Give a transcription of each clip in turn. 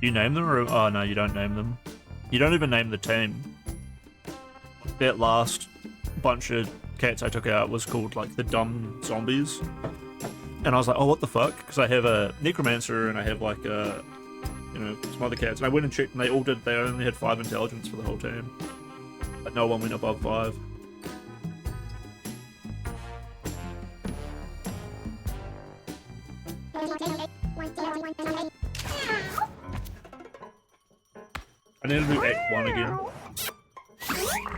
You name them, or oh no, you don't name them. You don't even name the team. That last bunch of cats I took out was called like the dumb zombies, and I was like, oh, what the fuck? Because I have a necromancer and I have like a, you know, some other cats, and I went and checked, and they all did. They only had 5 intelligence for the whole team, but no one went above 5. I need to do Act 1 again.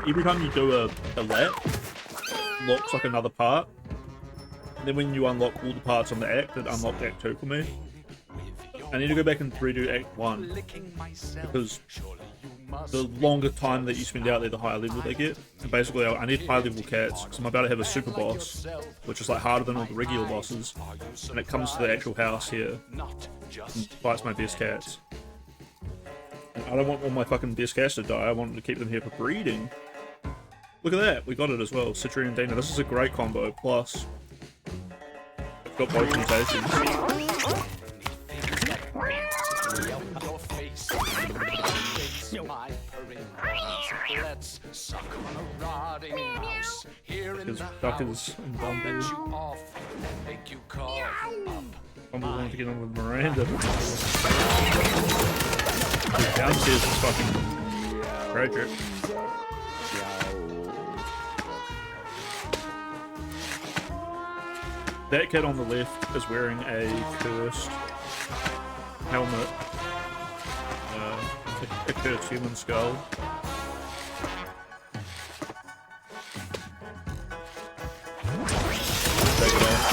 Every time you do a lap, it looks like another part. And then when you unlock all the parts on the act, it unlocked Act 2 for me. I need to go back and redo Act 1, because the longer time that you spend out there, the higher level they get. And basically, I need high level cats, because I'm about to have a super boss, which is like harder than all the regular bosses. And it comes to the actual house here, and fights my best cats. I don't want all my fucking best cats to die, I want to keep them here for breeding. Look at that, we got it as well, Citri and Dina. This is a great combo, plus I've got both mutations. Because Duckers and Bumble. Bumble wanted to get on with Miranda. Downstairs is fucking tragic. That kid on the left is wearing a cursed helmet. A cursed human skull. Take it off.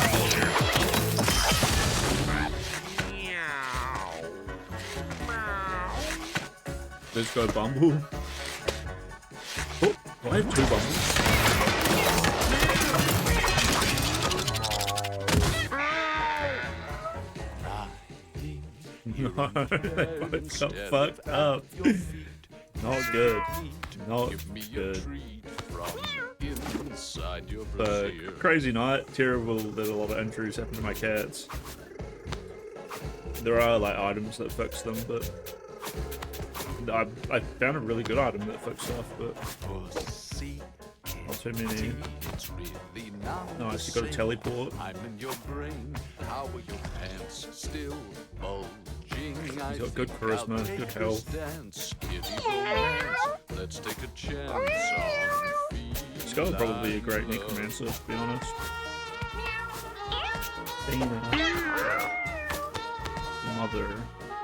Let's go Bumble. Oh, do I have 2 Bumbles? No, they both got fucked up. Not good. Not good. So, crazy night. Terrible that a lot of injuries happen to my cats. There are like items that fix them, but I found a really good item that fixed stuff, but not too many. Nice, you got a teleport. He's got good charisma, good health. Skull is probably a great necromancer, to be honest. Dina. Mother.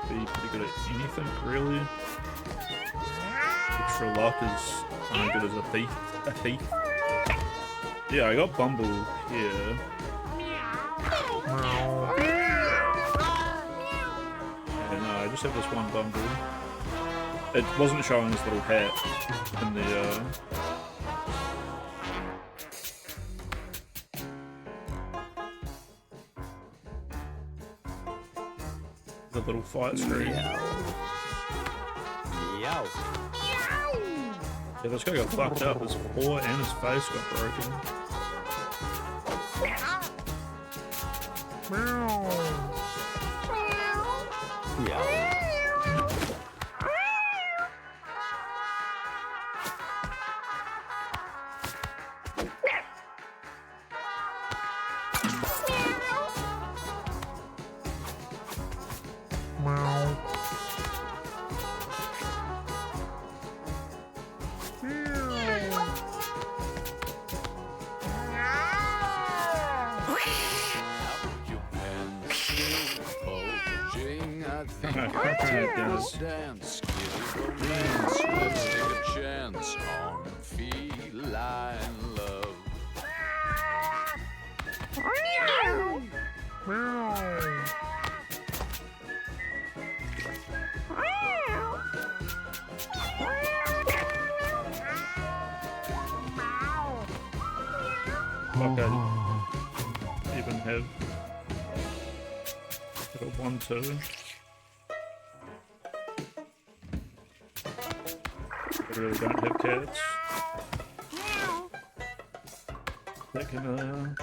Be pretty good at anything, really. Extra luck is only good as a thief. Yeah, I got Bumble here. And I just have this one Bumble. It wasn't showing his little hat in the little fight screen. Yeah, this guy got fucked up. His paw and his face got broken. Dance, romance, let's take a chance on feline love. Fuck, I even have a 1-2. I really don't have cats. They can,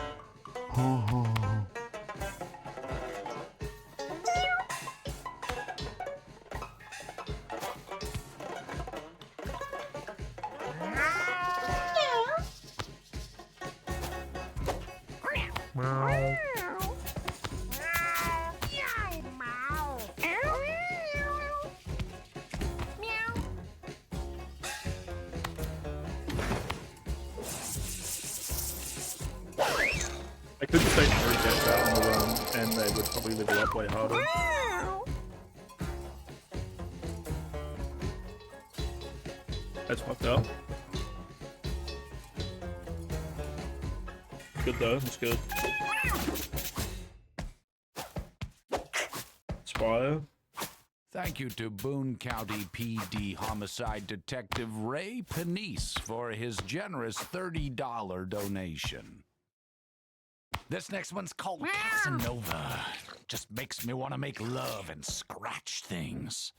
I could just take 3 cats out on the run, and they would probably level up way harder. That's fucked up. Good though, that's good. Spire. Thank you to Boone County PD Homicide Detective Ray Panisse for his generous $30 donation. This next one's called Casanova. Just makes me want to make love and scratch things.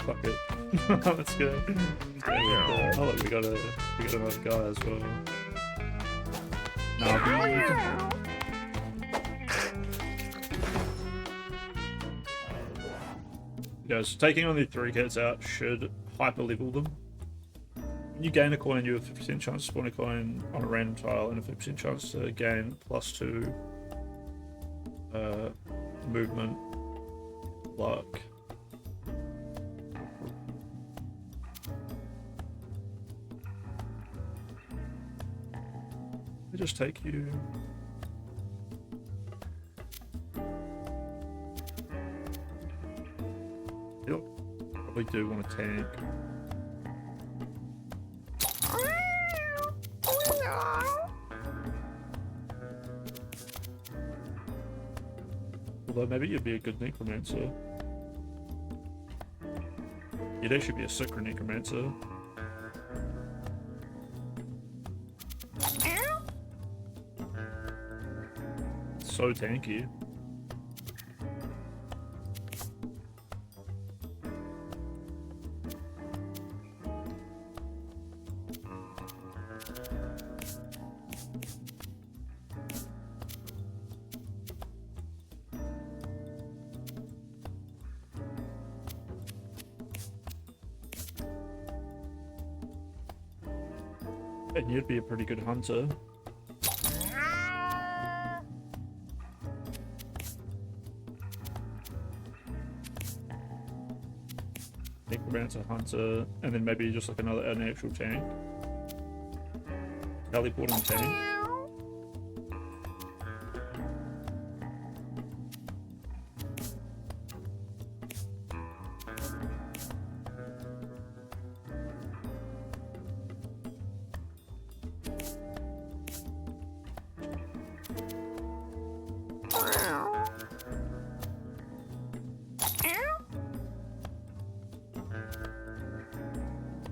Fuck it. Let's go. Oh look, we got another guy as well. Nah, yeah, so taking only 3 cats out should hyper level them. When you gain a coin, you have a 50% chance to spawn a coin on a random tile and a 50% chance to gain +2 movement, luck. They just take you. Yep, probably do want to tank. Although maybe you'd be a good necromancer. You'd actually be a sicker necromancer. So tanky. And you'd be a pretty good hunter. Necromancer, hunter, and then maybe just like an actual tank. Teleporting tank.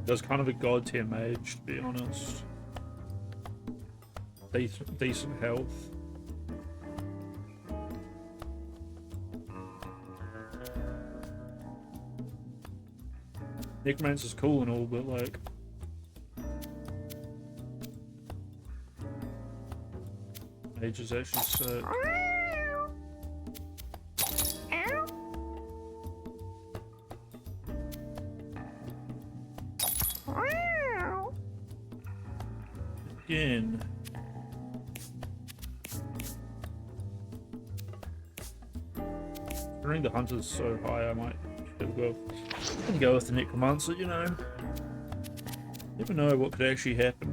Does kind of a god tier mage, to be honest. Decent health. Necromancer's cool and all, but like mage is actually sick. Again. Considering the hunter's so high, I might go with the necromancer, you know. Never know what could actually happen.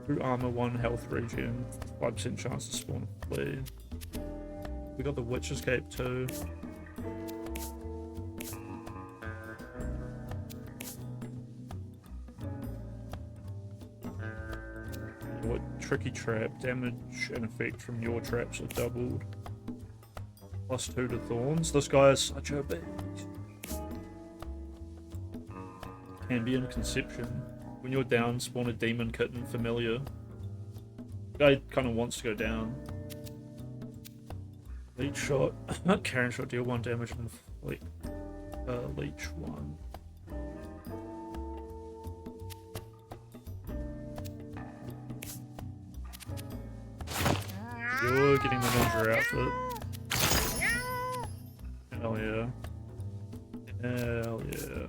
2 armor, 1 health regen, 5% chance to spawn a flea. We got the Witch's Cape too. What tricky trap, damage and effect from your traps are doubled. +2 to thorns. This guy is such a beast. Ambient Conception. When you're down, spawn a demon kitten familiar. Guy kind of wants to go down. Leech shot. Karen shot deal 1 damage and leech 1. You're getting the ninja outfit. Hell yeah. Hell yeah.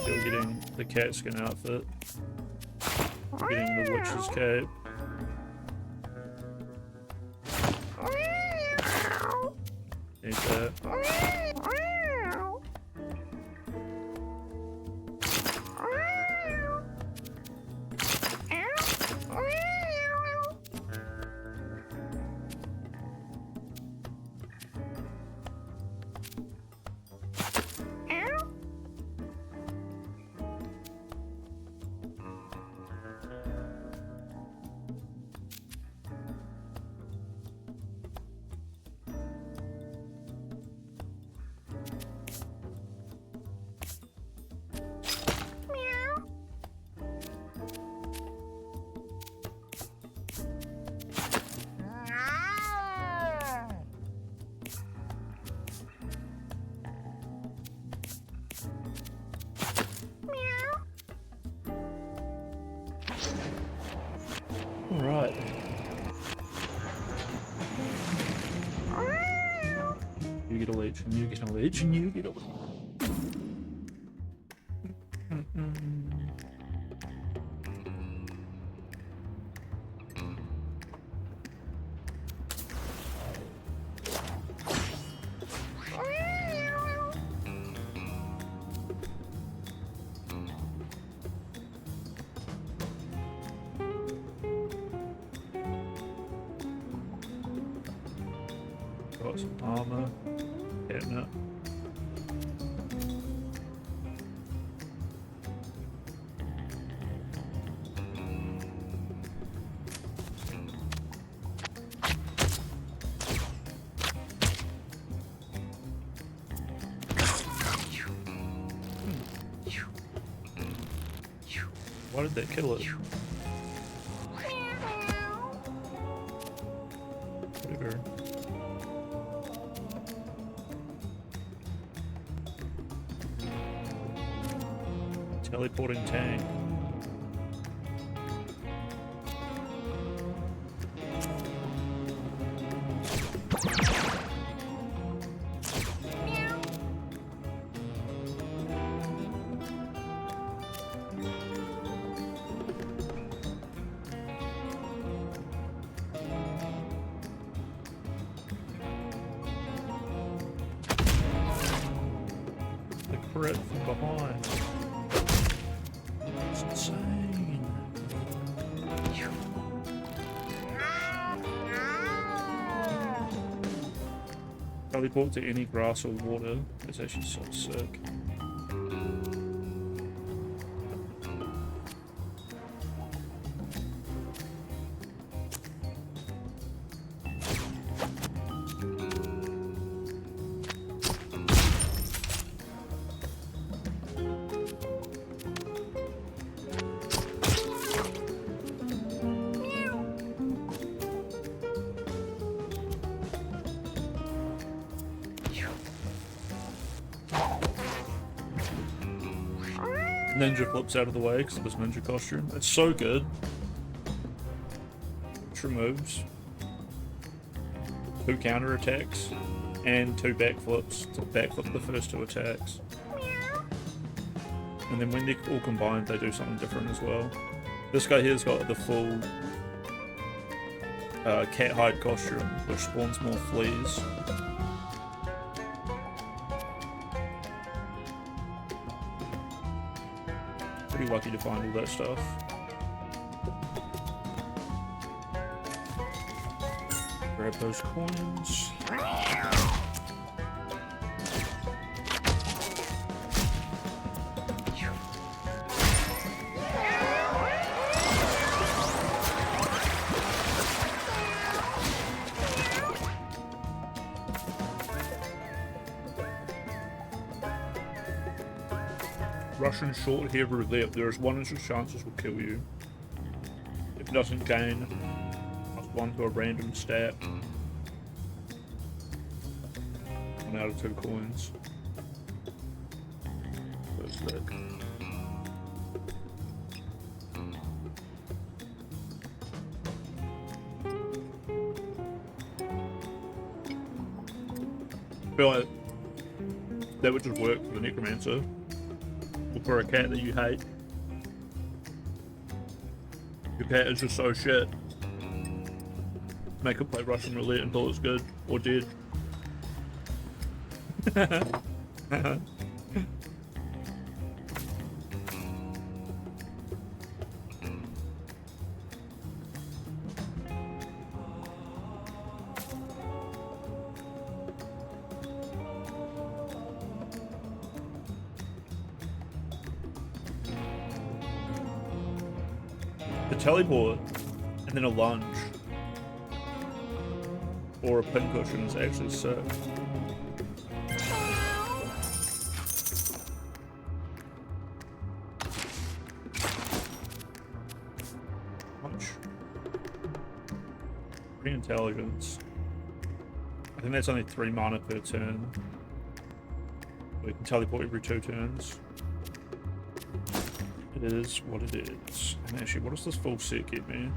You're getting the cat skin outfit. You're getting the witch's cape. Need that. Alright. You get a leech, and you get a leech, and you get a leech. Got some armor, hitting it. Why did that kill it? Whatever. Teleporting tank. The crit from behind. It's insane. Teleport to any grass or water. It's actually so sick. Ninja flips out of the way because of his ninja costume. It's so good. Which removes 2 counter attacks and 2 backflips to backflip the first 2 attacks. And then when they're all combined, they do something different as well. This guy here's got the full cat hide costume, which spawns more fleas. Pretty lucky to find all that stuff. Grab those coins. Russian short hair roulette. There is 1 inch chance this will kill you. If it doesn't gain +1 to a random stat. 1 out of 2 coins. First lick. I feel like that would just work for the necromancer. Or for a cat that you hate. Your cat is just so shit. Make it play Russian roulette until it's good or dead. The teleport and then a lunge or a pincushion is actually sick. Much. Pretty intelligence. I think that's only 3 mana per turn. We can teleport every 2 turns. It is what it is. And actually, what does this full set get me?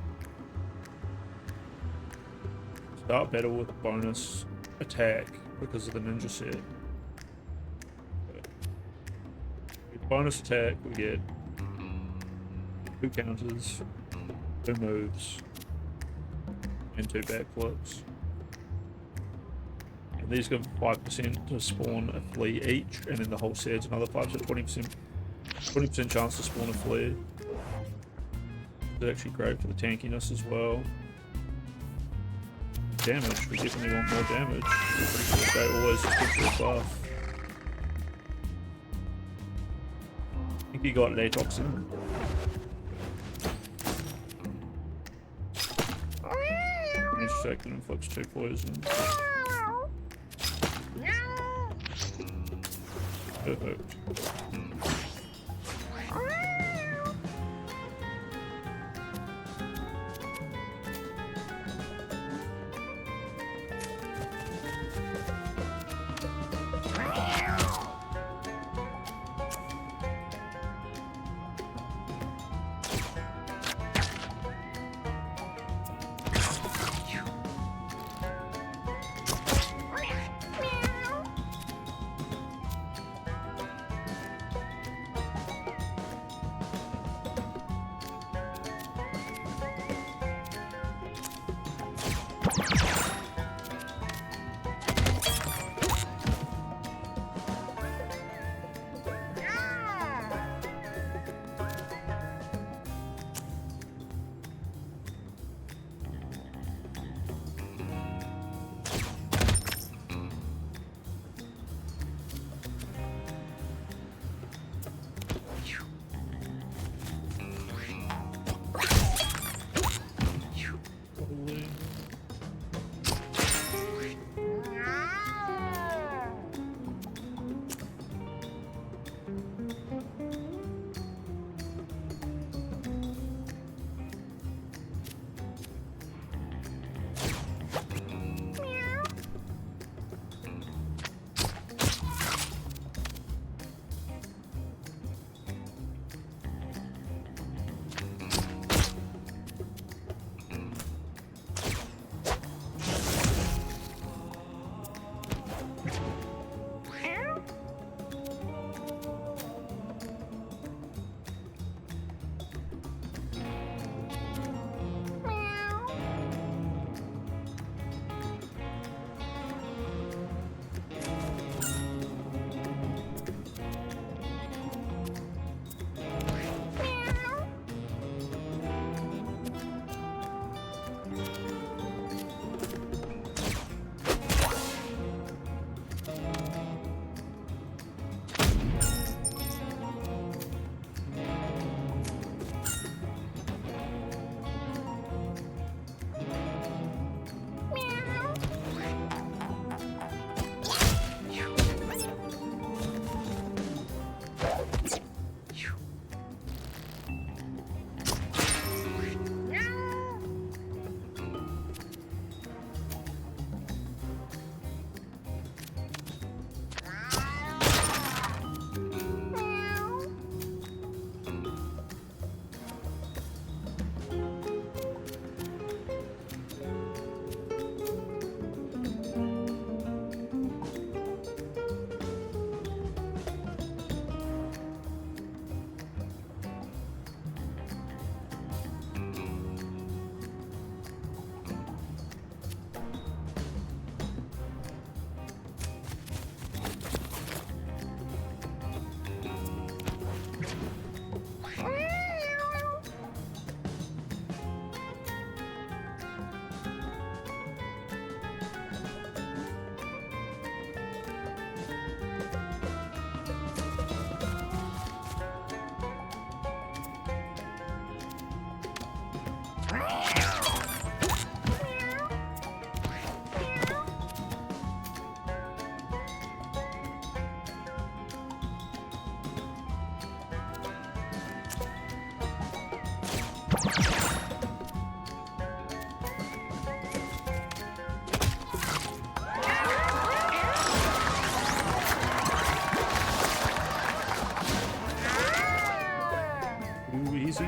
Start battle with bonus attack because of the ninja set. With bonus attack, we get 2 counters, 2 moves, and 2 backflips. And these give 5% to spawn a flea each, and then the whole set's another 5 to 20% chance to spawn a flea. It's actually great for the tankiness as well. Damage, we definitely want more damage. They always push your buff. I think he got Latoxin. Intersect and inflicts 2 poison. Perfect.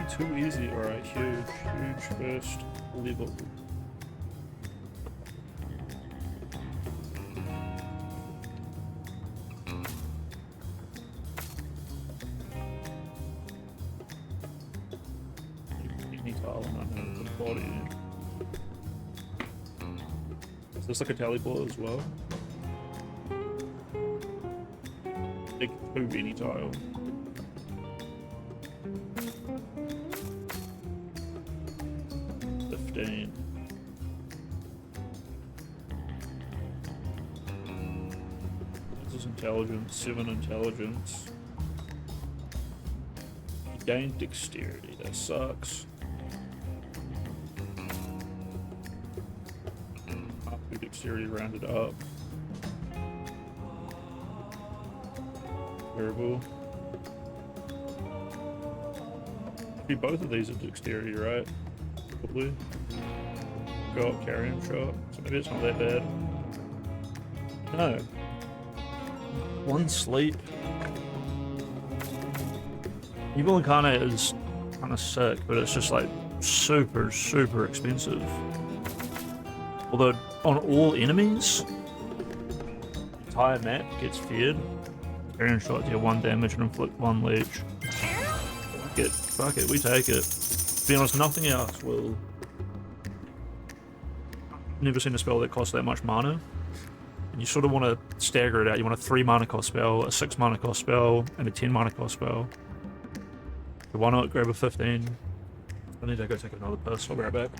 Too easy. Alright, huge first level. Any tile on the body. Is this like a teleport as well? Big two any tile. This is intelligence, 7 intelligence. You gain dexterity, that sucks. Half your dexterity rounded up. Terrible. Actually, both of these are dexterity, right? Probably. Go up, carrying shot. So maybe it's not that bad. No. One sleep. Evil Incarnate is kind of sick, but it's just like super expensive. Although on all enemies, the entire map gets feared. Carrying shot deal 1 damage and inflict 1 leech. Fuck it, we take it. To be honest, nothing else will. Never seen a spell that costs that much mana. And you sort of want to stagger it out. You want a 3 mana cost spell, a 6 mana cost spell, and a 10 mana cost spell. So why not grab a 15? I need to go take another piss. I'll be right back.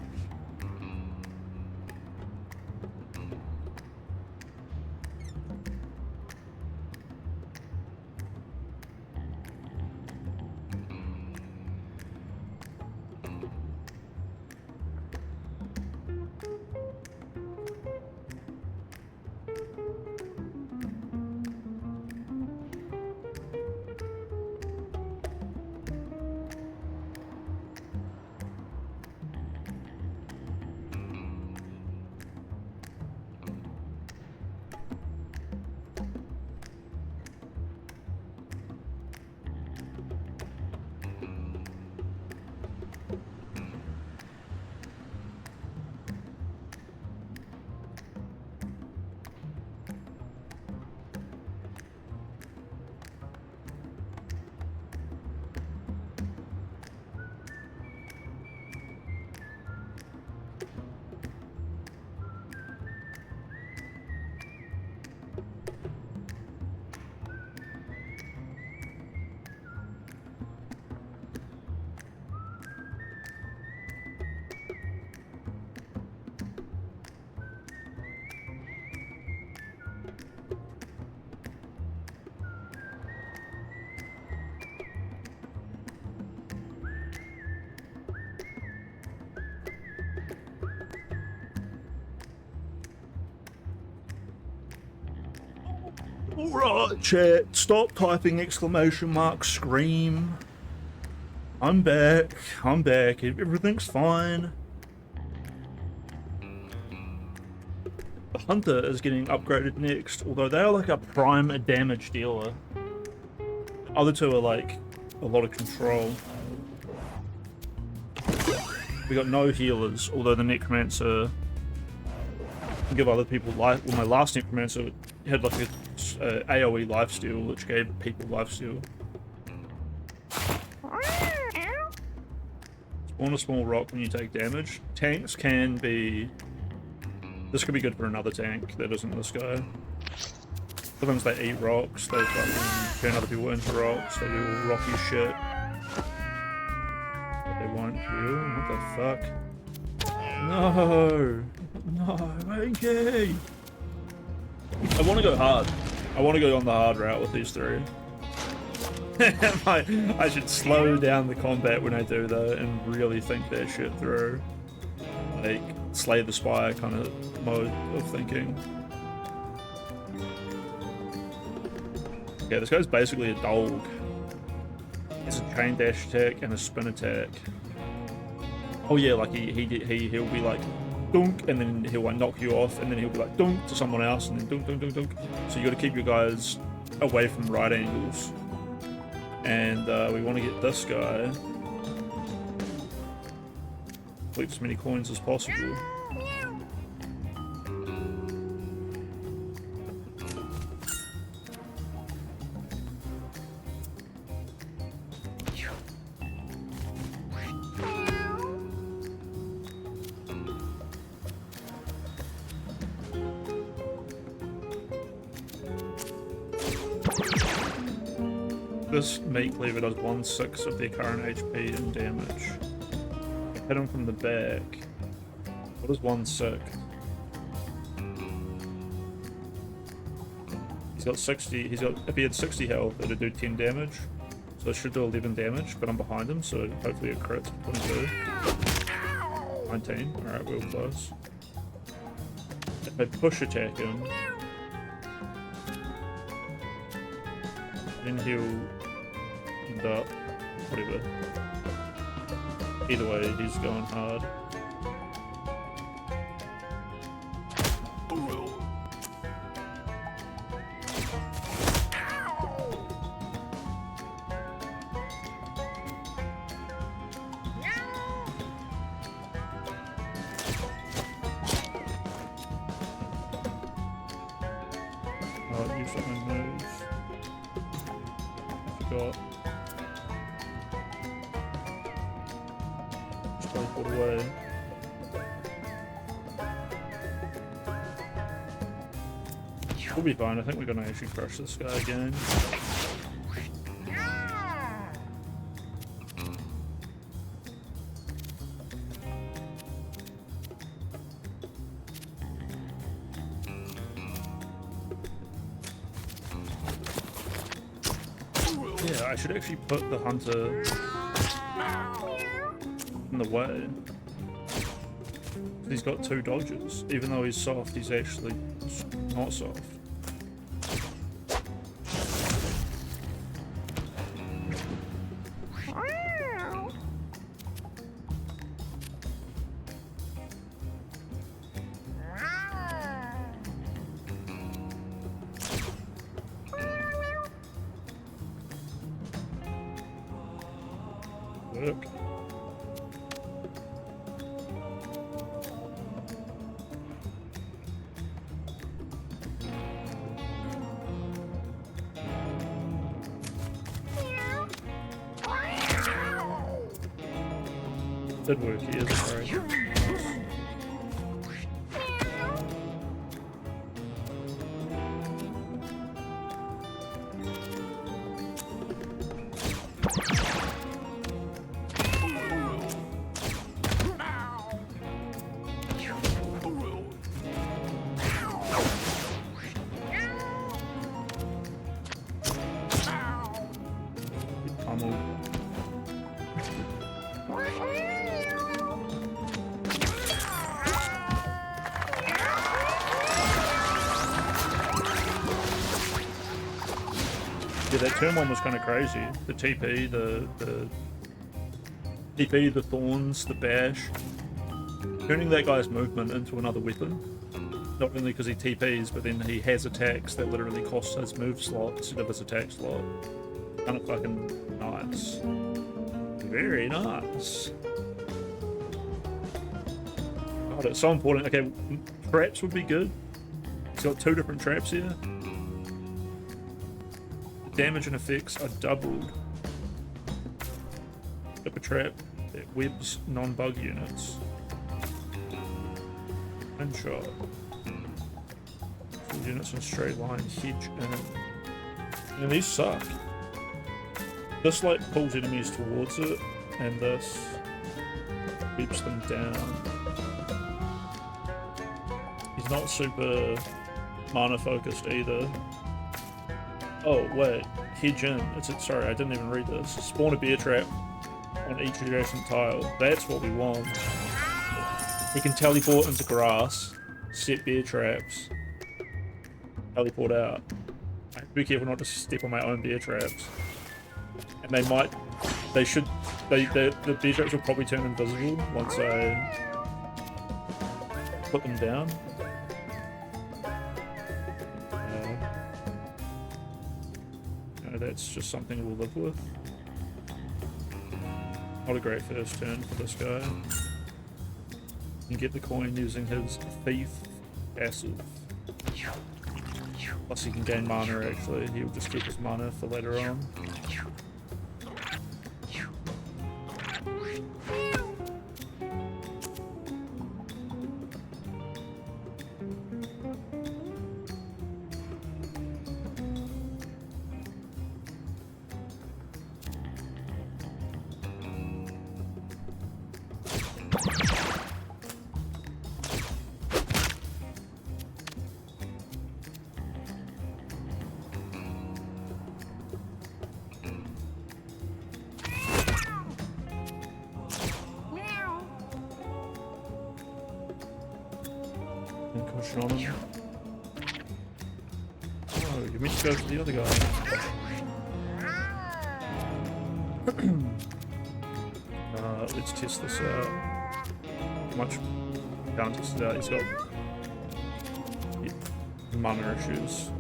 Alright, chat, stop typing exclamation mark scream. I'm back, everything's fine. The Hunter is getting upgraded next, although they are like a prime damage dealer. The other two are like a lot of control. We got no healers, although the Necromancer can give other people life. Well, my last Necromancer had like a AoE lifesteal, which gave people lifesteal. Spawn a small rock when you take damage. Tanks can be... This could be good for another tank that isn't this guy. Sometimes they eat rocks, they fucking turn other people into rocks, they do all rocky shit. But they won't heal, what the fuck? No! No, Hanky! I want to go hard. I want to go on the hard route with these three. I should slow down the combat when I do that and really think that shit through. Like, Slay the Spire kind of mode of thinking. Okay, this guy's basically a dog. It's a chain dash attack and a spin attack. Oh yeah, like he'll be like dunk, and then he'll like knock you off, and then he'll be like dunk to someone else, and then dunk dunk dunk dunk. So you got to keep your guys away from right angles, and we want to get this guy collect as many coins as possible. This meat cleaver does 1/6 of their current HP and damage. Hit him from the back. What is 1/6? He's got 60. If he had 60 health, it'd do 10 damage. So it should do 11 damage, but I'm behind him, so hopefully it crits. 22. 19. Alright, real close. If I push attack him, then he'll end up whatever. Either way, he's going hard. Oh, use something moves. Forgot. Just teleport away. We'll be fine. I think we're gonna actually crush this guy again. Yeah, I should actually put the hunter in the way. He's got 2 dodges. Even though he's soft, he's actually not soft. Work. Did work, he is sorry. Yeah, that turn one was kind of crazy. The TP, the TP, the thorns, the bash. Turning that guy's movement into another weapon. Not only because he TPs, but then he has attacks that literally cost his move slot instead of his attack slot. Kind of fucking nice. Very nice. God, it's so important. Okay, traps would be good. He's got 2 different traps here. Damage and effects are doubled. Flip a trap that webs non-bug units. One shot. Full units in a straight line, hedge in. And these suck. This like pulls enemies towards it, and this webs them down. He's not super mana focused either. Oh wait, hedge in. Sorry, I didn't even read this. Spawn a bear trap on each adjacent tile. That's what we want. He can teleport into grass, set bear traps, teleport out. I have to be careful not to step on my own bear traps. And they should the bee traps will probably turn invisible once I put them down. No, that's just something we'll live with. Not a great first turn for this guy. You can get the coin using his thief passive. Plus he can gain mana actually. He'll just keep his mana for later on. On him. Oh, you meant to go for the other guy. Let's test this out. Much can't test it out. He's got mana issues.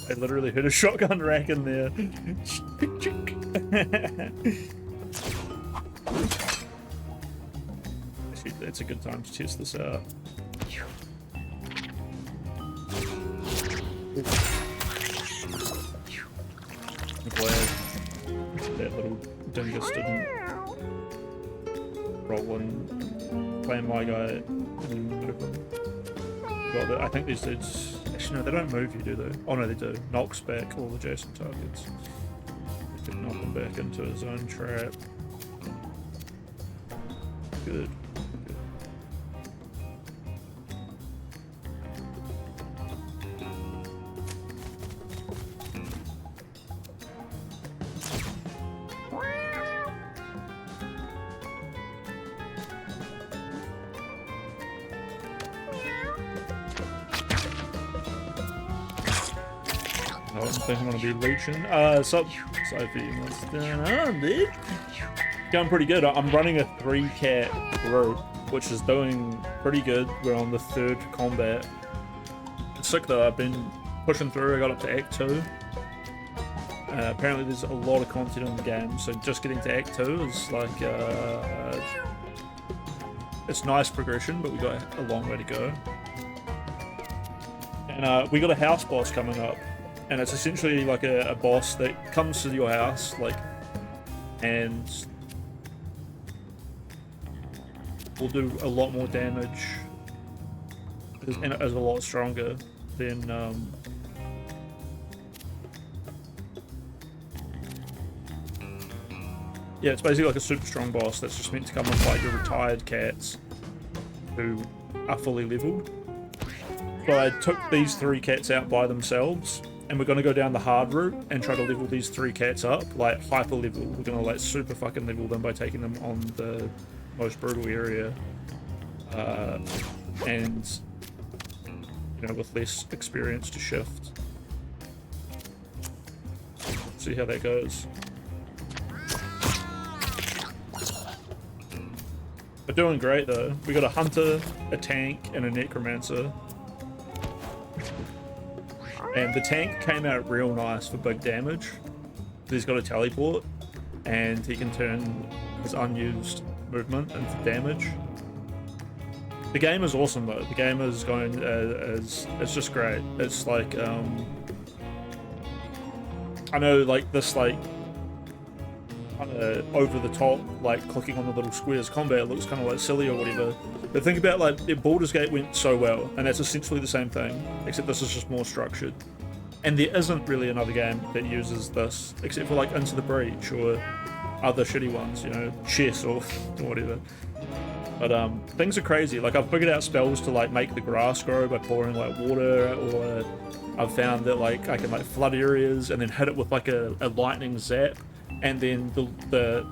I literally heard a shotgun rack in there. Actually, that's a good time to test this out. I'm glad that little dingus didn't roll in, plan my guy, and then move him. Got it. I think these dudes. Actually, no, they don't move you, do they? Oh no, they do. Knocks back all adjacent targets. You can knock him back into his own trap. Good. I don't think I'm gonna be leeching. Sophie, what's going on, dude? Going pretty good. I'm running a 3-cat route, which is doing pretty good. We're on the 3rd combat. It's sick though, I've been pushing through. I got up to Act 2. Apparently there's a lot of content in the game, so just getting to Act 2 is like, it's nice progression, but we got a long way to go. And we got a house boss coming up. And it's essentially like a boss that comes to your house, like, and will do a lot more damage, and is a lot stronger than yeah, it's basically like a super strong boss that's just meant to come with like your retired cats who are fully leveled. So I took these 3 cats out by themselves. And we're going to go down the hard route and try to level these 3 cats up, like hyper level. We're going to like super fucking level them by taking them on the most brutal area. And, you know, with less experience to shift. See how that goes. We're doing great though. We got a hunter, a tank, and a necromancer. And the tank came out real nice for big damage. He's got a teleport, and he can turn his unused movement into damage. The game is awesome though. The game is going it's just great. It's like I know like this like kind of over the top like clicking on the little squares combat looks kind of like silly or whatever. But think about like Baldur's Gate went so well, and that's essentially the same thing, except this is just more structured. And there isn't really another game that uses this, except for like Into the Breach or other shitty ones, you know, chess or whatever. But things are crazy. Like I've figured out spells to like make the grass grow by pouring like water, or I've found that like I can like flood areas and then hit it with like a lightning zap, and then the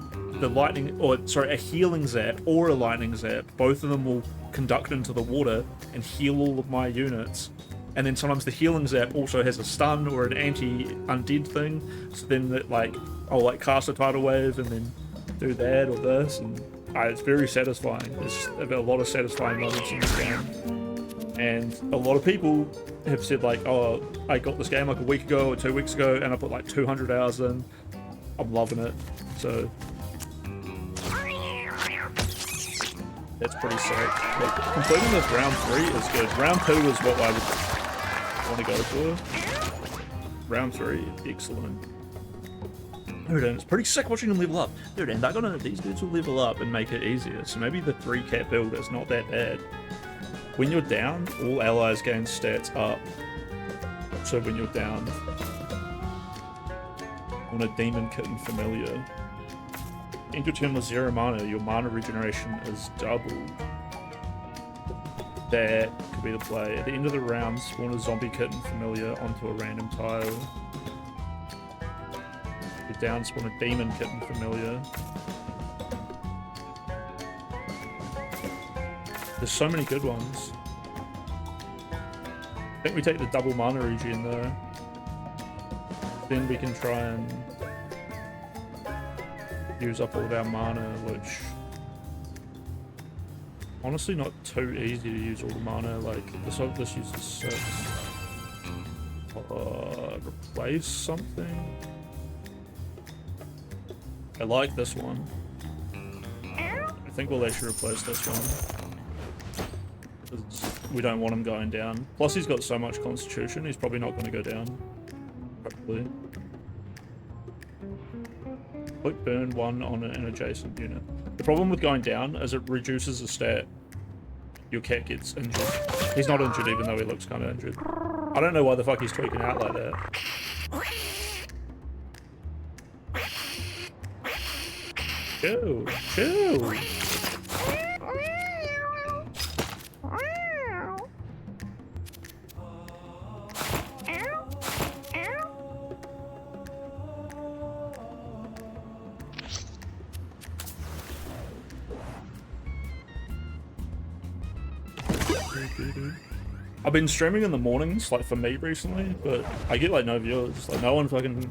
lightning, or sorry, a healing zap or a lightning zap, both of them will conduct into the water and heal all of my units. And then sometimes the healing zap also has a stun or an anti-undead thing, so then that like I'll like cast a tidal wave and then do that or this, and it's very satisfying. There's a lot of satisfying moments in this game, and a lot of people have said like, oh, I got this game like a week ago or 2 weeks ago and I put like 200 hours in. I'm loving it, so that's pretty sick. Like, completing this round 3 is good. Round 2 is what I would want to go for. Round 3, excellent. Dude, and it's pretty sick watching them level up. Dude, and these dudes will level up and make it easier. So maybe the 3-cat build is not that bad. When you're down, all allies gain stats up. So when you're down on a demon kitten familiar, end your turn with 0 mana, your mana regeneration is doubled. That could be the play. At the end of the round, spawn a zombie kitten familiar onto a random tile. You're down, spawn a demon kitten familiar. There's so many good ones. I think we take the double mana regen though. Then we can try and use up all of our mana, which honestly not too easy to use all the mana. Like this uses 6. Replace something. I like this one. I think we'll actually replace this one. We don't want him going down. Plus he's got so much constitution, he's probably not going to go down. Hopefully. Quick burn 1 on an adjacent unit. The problem with going down is it reduces the stat. Your cat gets injured. He's not injured even though he looks kind of injured. I don't know why the fuck he's tweaking out like that. Chill, chill. I've been streaming in the mornings, like for me recently, but I get like no viewers. Like no one fucking.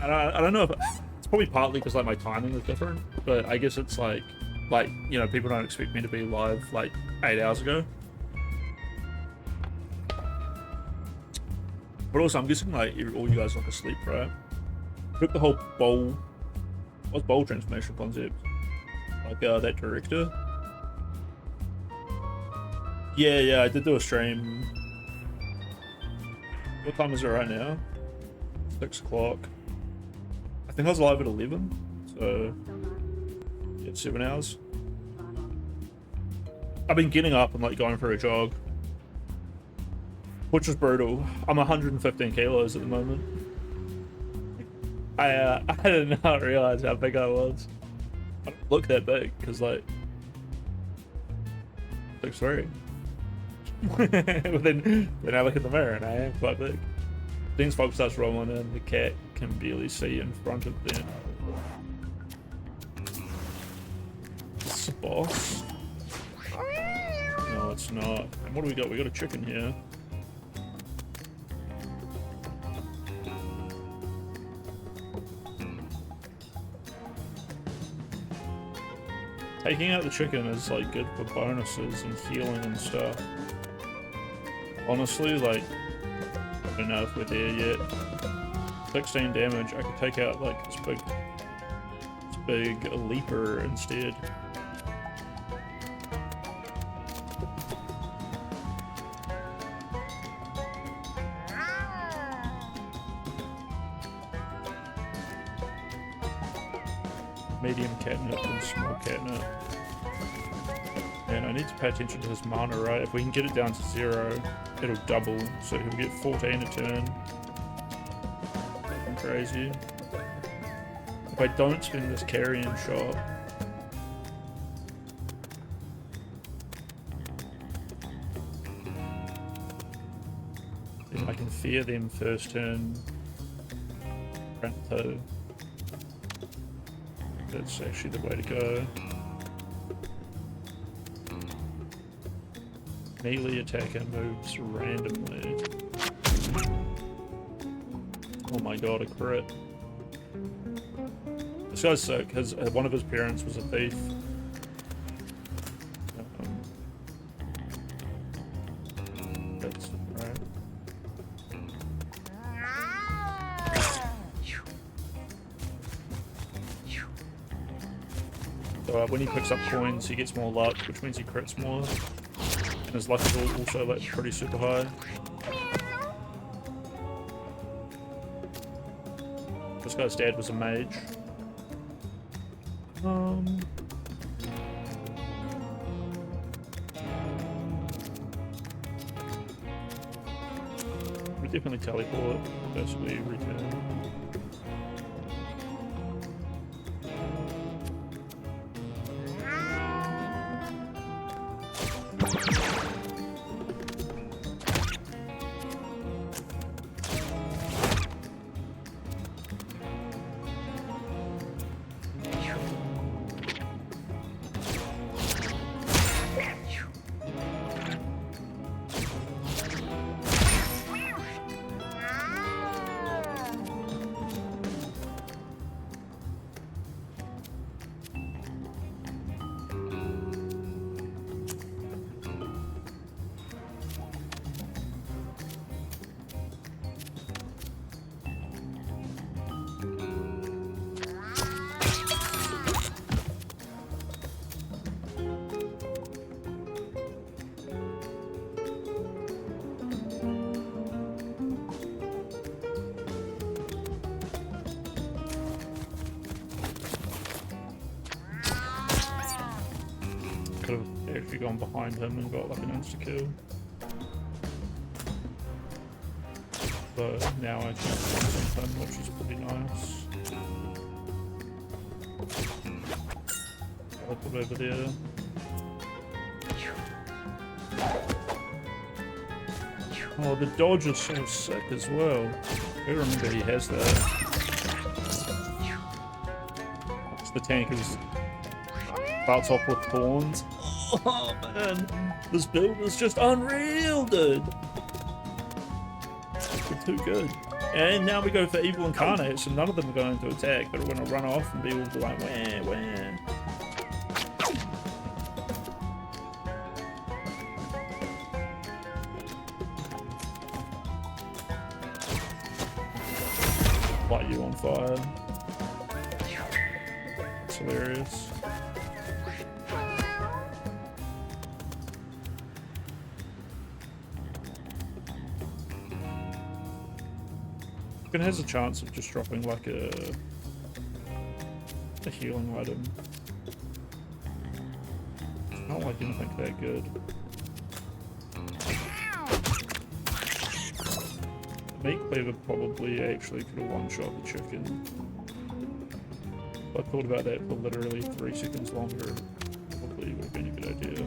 I don't know if it's probably partly because like my timing is different, but I guess it's like you know, people don't expect me to be live like 8 hours ago. But also, I'm guessing like all you guys are like asleep, right? Took the whole bowl. What's bowl transformation concept? Like that director. Yeah, I did do a stream. What time is it right now? 6 o'clock. I think I was live at 11, so yeah, 7 hours. I've been getting up and like going for a jog, which is brutal. I'm 115 kilos at the moment. I did not realize how big I was. I don't look that big because like 6'3". But then I look in the mirror and I am quite big. Then Fog starts rolling in, the cat can barely see in front of them. It's a boss. No, it's not. And what do we got? We got a chicken here. Taking out the chicken is like good for bonuses and healing and stuff. Honestly, like, I don't know if we're there yet. 16 damage, I could take out like this big leaper instead. Medium catnip and small catnip. And I need to pay attention to this mana, right? If we can get it down to 0, it'll double, so he'll get 14 a turn. Fucking crazy. If I don't spin this carrion shot, then I can fear them first turn. Toe. That's actually the way to go. Melee attacker moves randomly. Oh my god, a crit. This guy's sick. One of his parents was a thief. That's right. So when he picks up coins, he gets more luck, which means he crits more. And his luck is also like pretty super high. This guy's dad was a mage. We definitely teleport as we return. Could have actually gone behind him and got like an insta-kill. So now I can jump him, which is pretty nice. I'll put over there. Oh, the dodge is so sick as well. I remember he has that. The tank is starts off with thorns. Oh man, this build is just unreal, dude. We're too good. And now we go for evil incarnate, so none of them are going to attack, but we're going to run off and be all like, wah, wah. Light you on fire. It's hilarious. It has a chance of just dropping like a healing item. I don't like anything that good. Meat cleaver probably actually could have one-shot the chicken. If I thought about that for literally 3 seconds longer, probably would have been a good idea.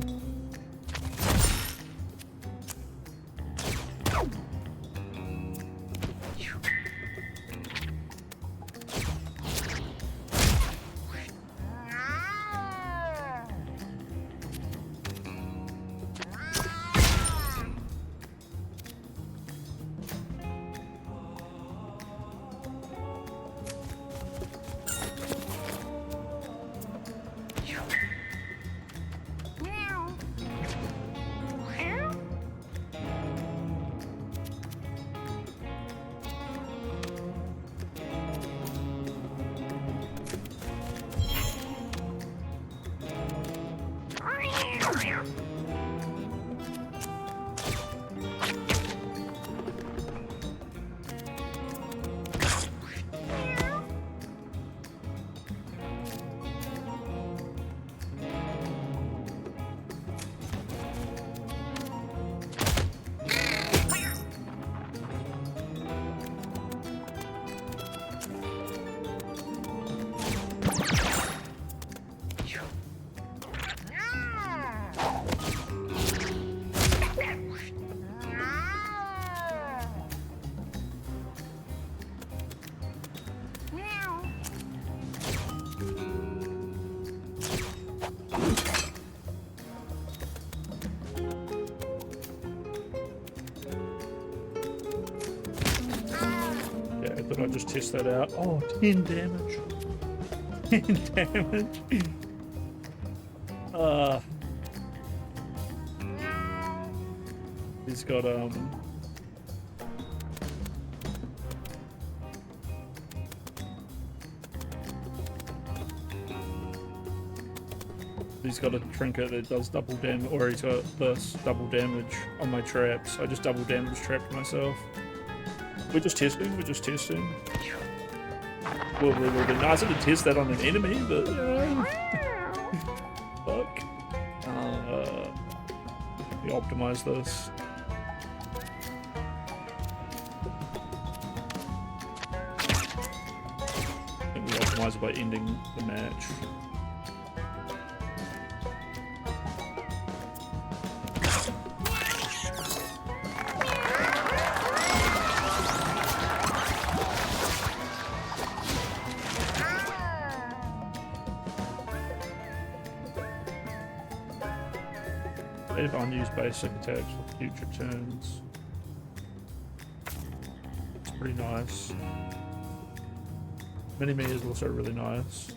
Did I just test that out? Oh, 10 damage. 10 damage. He's got he's got a trinket that does double damage, or he's got this double damage on my traps. I just double damage trapped myself. We're just testing. Well, it would have been nicer to test that on an enemy, but fuck. Let me optimize this. I think we optimize it by ending the match. Save unused basic attacks for future turns. It's pretty nice. Mini-me is also really nice.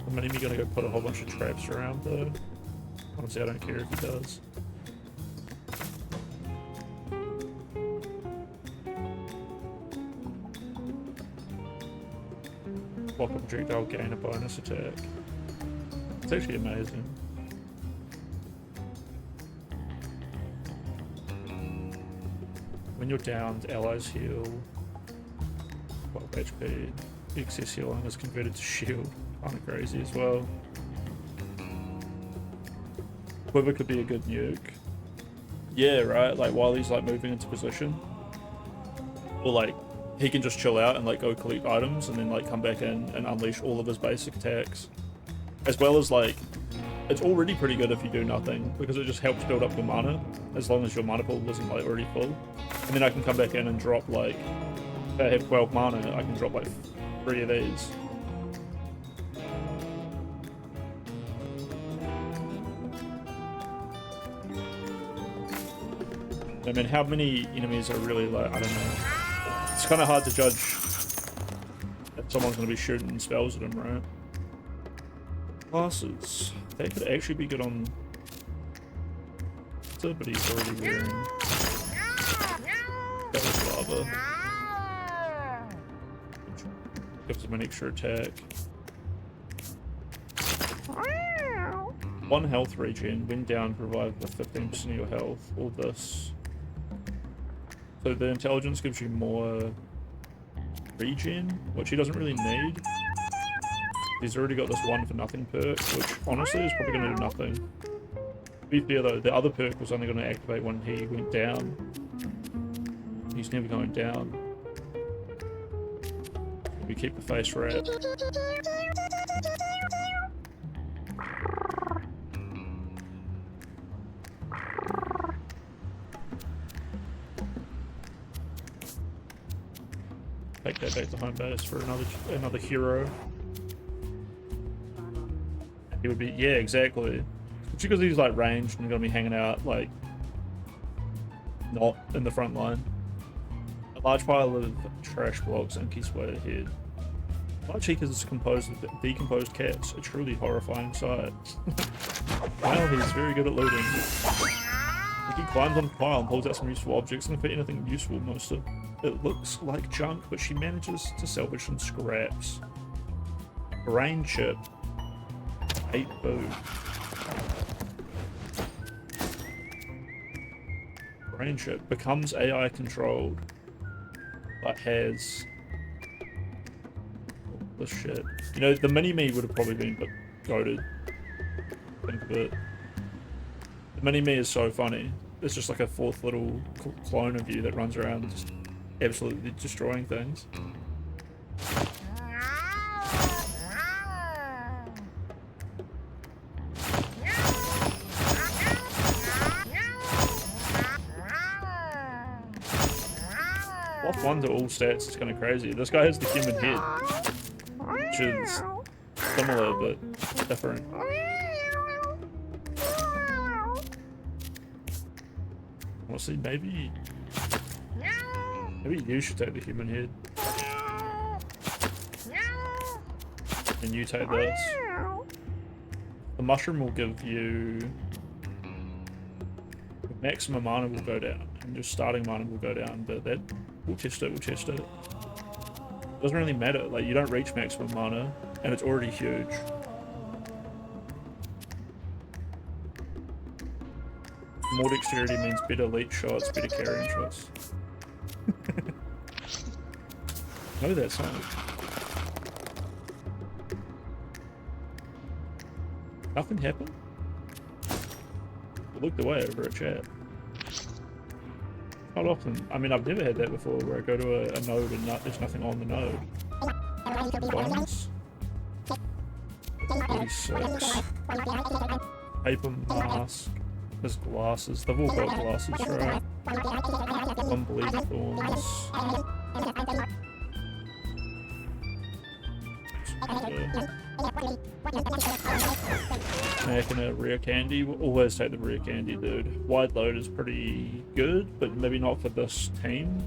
The mini-me gonna go put a whole bunch of traps around though. Honestly, I don't care if he does. Block a projectile, gain a bonus attack. It's actually amazing. When you're downed, allies heal 12 HP. Excess healing is converted to shield. Kind of crazy as well. Quiver could be a good nuke. Yeah, right? Like while he's like moving into position. Or like he can just chill out and like go collect items and then like come back in and unleash all of his basic attacks. As well as like, it's already pretty good if you do nothing because it just helps build up your mana as long as your mana pool isn't like already full. And then I can come back in and drop like, if I have 12 mana, I can drop like 3 of these. I mean, how many enemies are really like, I don't know. It's kind of hard to judge if someone's going to be shooting spells at him, right? Classes. They could actually be good on... But he's already wearing... That was lava. Gives him an extra attack. 1 health regen. When down, provide with 15% of your health. Or this. So the intelligence gives you more regen, which he doesn't really need. He's already got this 1 for nothing perk, which honestly is probably going to do nothing. To be fair though, the other perk was only going to activate when he went down. He's never going down. We keep the face wrap. Take that back to home base for another hero. He would be, yeah, exactly. Especially because he's like ranged and gonna be hanging out like not in the front line. A large pile of trash blocks and keys way ahead. My cheek is composed of decomposed cats, a truly horrifying sight. Wow, he's very good at looting. He climbs on a pile and pulls out some useful objects, and for anything useful, most of it looks like junk, but she manages to salvage some scraps. Brain chip. 8 boo. Brain chip becomes AI controlled, but has this shit. You know, the mini-me would have probably been goated. Think of it. The mini-me is so funny. It's just like a 4th little clone of you that runs around just absolutely destroying things. Off 1 to all stats is kind of crazy. This guy has the human head, which is similar but different. Honestly, maybe you should take the human head. And you take this. The mushroom will give you... maximum mana will go down, and your starting mana will go down, but that... we'll test it. It doesn't really matter, like, you don't reach maximum mana, and it's already huge. More dexterity means better leech shots, better carrying shots. Know that song. Nothing happened? I looked away over at chat. Not often. I mean, I've never had that before where I go to a node and there's nothing on the node. Bones. 46. Paper mask. There's glasses. They've all got glasses, right? Unbelievable thorns. Making a rare candy. We'll always take the rare candy, dude. Wide load is pretty good, but maybe not for this team.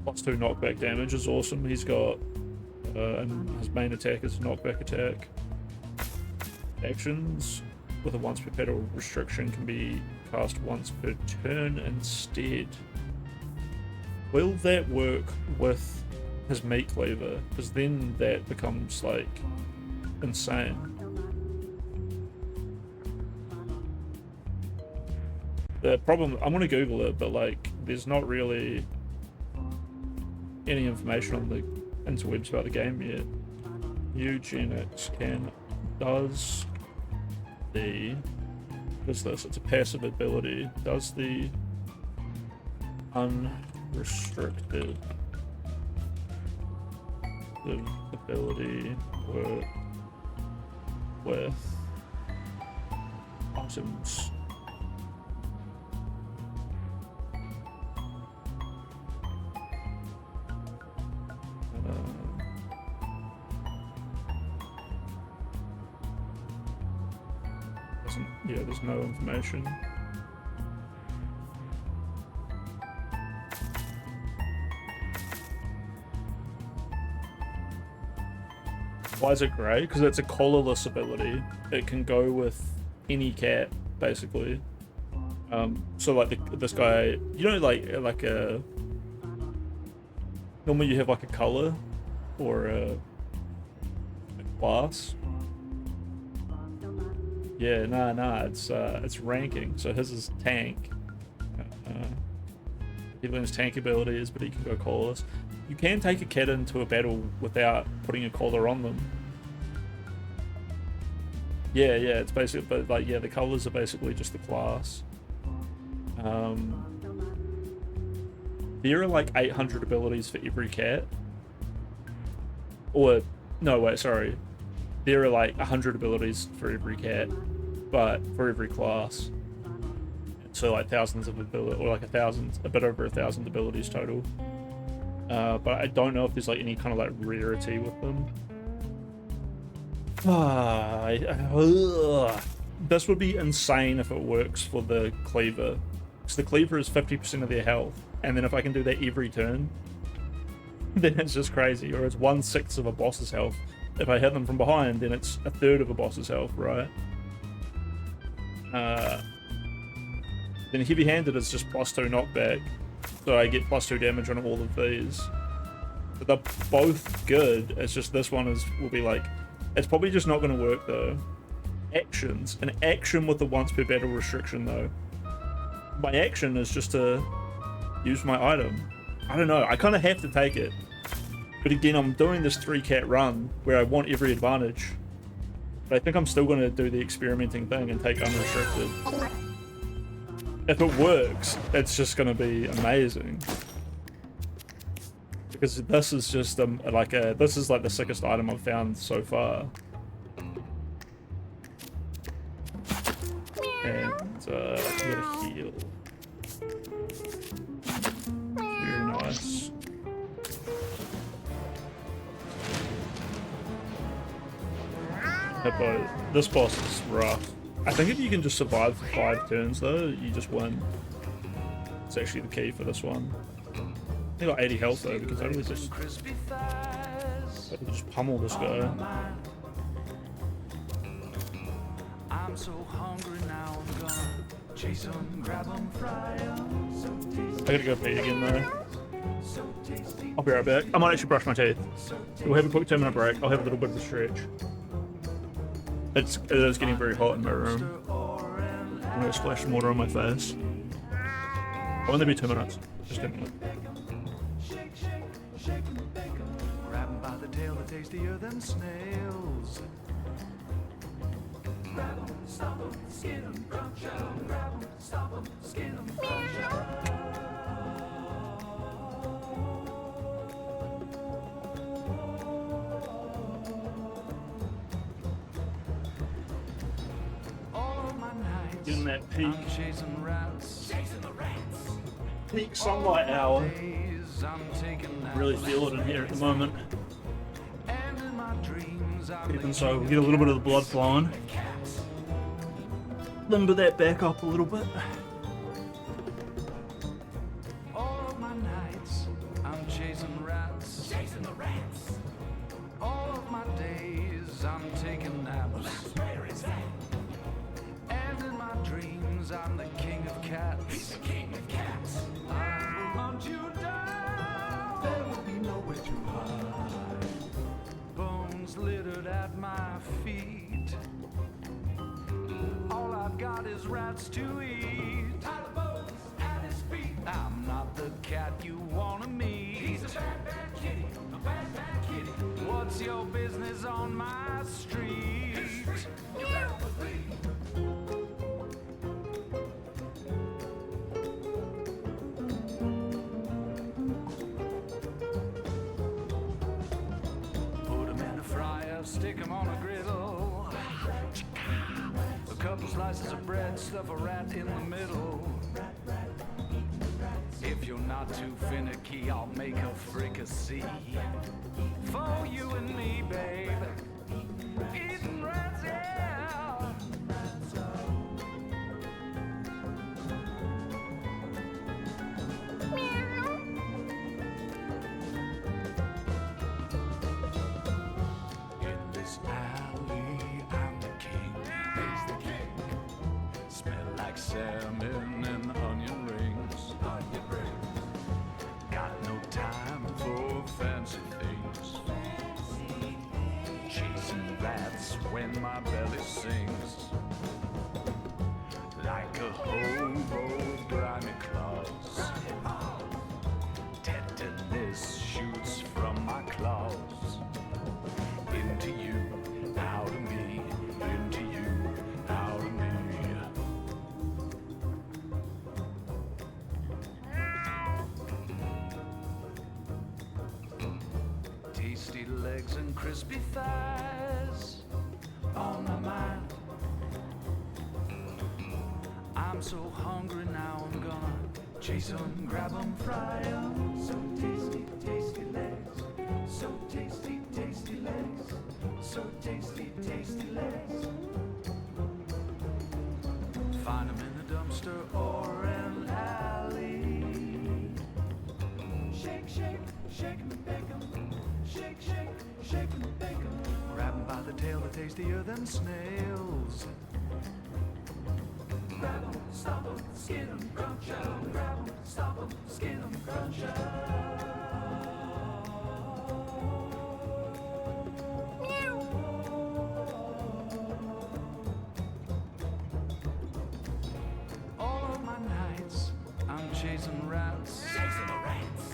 +2 knockback damage is awesome. He's got and his main attack is knockback attack. Actions with a once per battle restriction can be cast once per turn instead. Will that work with his meat cleaver? Because then that becomes like insane. The problem, I'm gonna Google it, but like there's not really any information on the interwebs about the game yet. Mewgenics does the, what's this? It's a passive ability. Does the unrestricted ability work with items? Yeah, there's no information. Why is it grey? Because it's a collarless ability. It can go with any cat, basically. So like this guy, you know, like a... normally you have like a color or a class. Yeah, nah, it's ranking. So his is tank. He learns tank abilities, but he can go collarless. You can take a cat into a battle without putting a collar on them. Yeah, it's basically, but like, yeah, the colors are basically just the class. There are like 800 abilities for every cat. Or, no, wait, sorry. There are like 100 abilities for every cat, but for every class. So like thousands of abilities, or like a bit over 1,000 abilities total. But I don't know if there's like any kind of like rarity with them. This would be insane if it works for the cleaver. So the cleaver is 50% of their health, and then if I can do that every turn, then it's just crazy. Or it's 1/6 of a boss's health. If I hit them from behind, then it's 1/3 of a boss's health, right? Then heavy-handed is just +2 knockback, so I get +2 damage on all of these. But they're both good. It's just this one will be like, it's probably just not going to work though. Actions, an action with the once per battle restriction though. My action is just to use my item. I don't know. I kind of have to take it. But again, I'm doing this 3-cat run where I want every advantage. But I think I'm still going to do the experimenting thing and take unrestricted. If it works, it's just going to be amazing. Because this is just this is like the sickest item I've found so far. And get a heal. Very nice. Hippo. This boss is rough. I think if you can just survive for 5 turns though, you just win. It's actually the key for this one. I got 80 health though, because I really just pummel this guy. I'm so hungry now, I'm gonna chase 'em, grab 'em, fry 'em. I gotta go pee again though. I'll be right back. I might actually brush my teeth. We'll have a quick 2-minute break. I'll have a little bit of a stretch. It is getting very hot in my room. I'm gonna splash some water on my face. I'll only be 2 minutes. Just 2 minutes. Grab 'em by the tail, they're tastier than snails. Grab 'em, stomp 'em, skin 'em, crunch 'em. Grab 'em, stomp 'em, skin 'em, crunch 'em. In that peak, I'm chasing rats, chasing the rats. peak sunlight hour. I'm taking Really feel it in here at the moment. and in my dreams I'm Even so, we get a little bit of the blood flowing. Limber that back up a little bit. all of my nights I'm chasing rats, chasing the rats. All of my days I'm taking naps. Where is that? And in my dreams I'm the king of cats. He's the king of cats. I will hunt you down. There will be nowhere to hide. Bones littered at my feet. All I've got is rats to eat. Pile of bones at his feet. I'm not the cat you wanna meet. He's a bad, bad kitty. A bad, bad kitty. What's your business on my street? You better believe. Put 'em in a fryer, stick 'em on a griddle. A couple slices of bread, stuff a rat in the middle. If you're not too finicky, I'll make a fricassee for you and me, babe. Eating rats, yeah. In this alley, I'm the king. He's the king. Smell like salmon and onion rings. Onion rings. Got no time for fancy things. Chasing rats when my belly sings. Like a hobo with grimy claws. Tetanus shoots from my claws. Into you, out of me. Into you, out of me. Tasty legs and crispy thighs on my mind. I'm so hungry now, I'm gonna chase 'em, grab 'em, fry 'em. So tasty, tasty legs. So tasty, tasty legs. So tasty, tasty legs. Find 'em in the dumpster or an alley. Shake, shake, shake 'em and bake 'em. Shake, shake, shake 'em and bake 'em. Grab 'em by the tail, they're tastier than snails. Grab 'em, stomp 'em, skin 'em, crunch 'em. Grab 'em, stomp 'em, skin 'em, crunch 'em. All of my nights I'm chasing rats. Chasing the rats.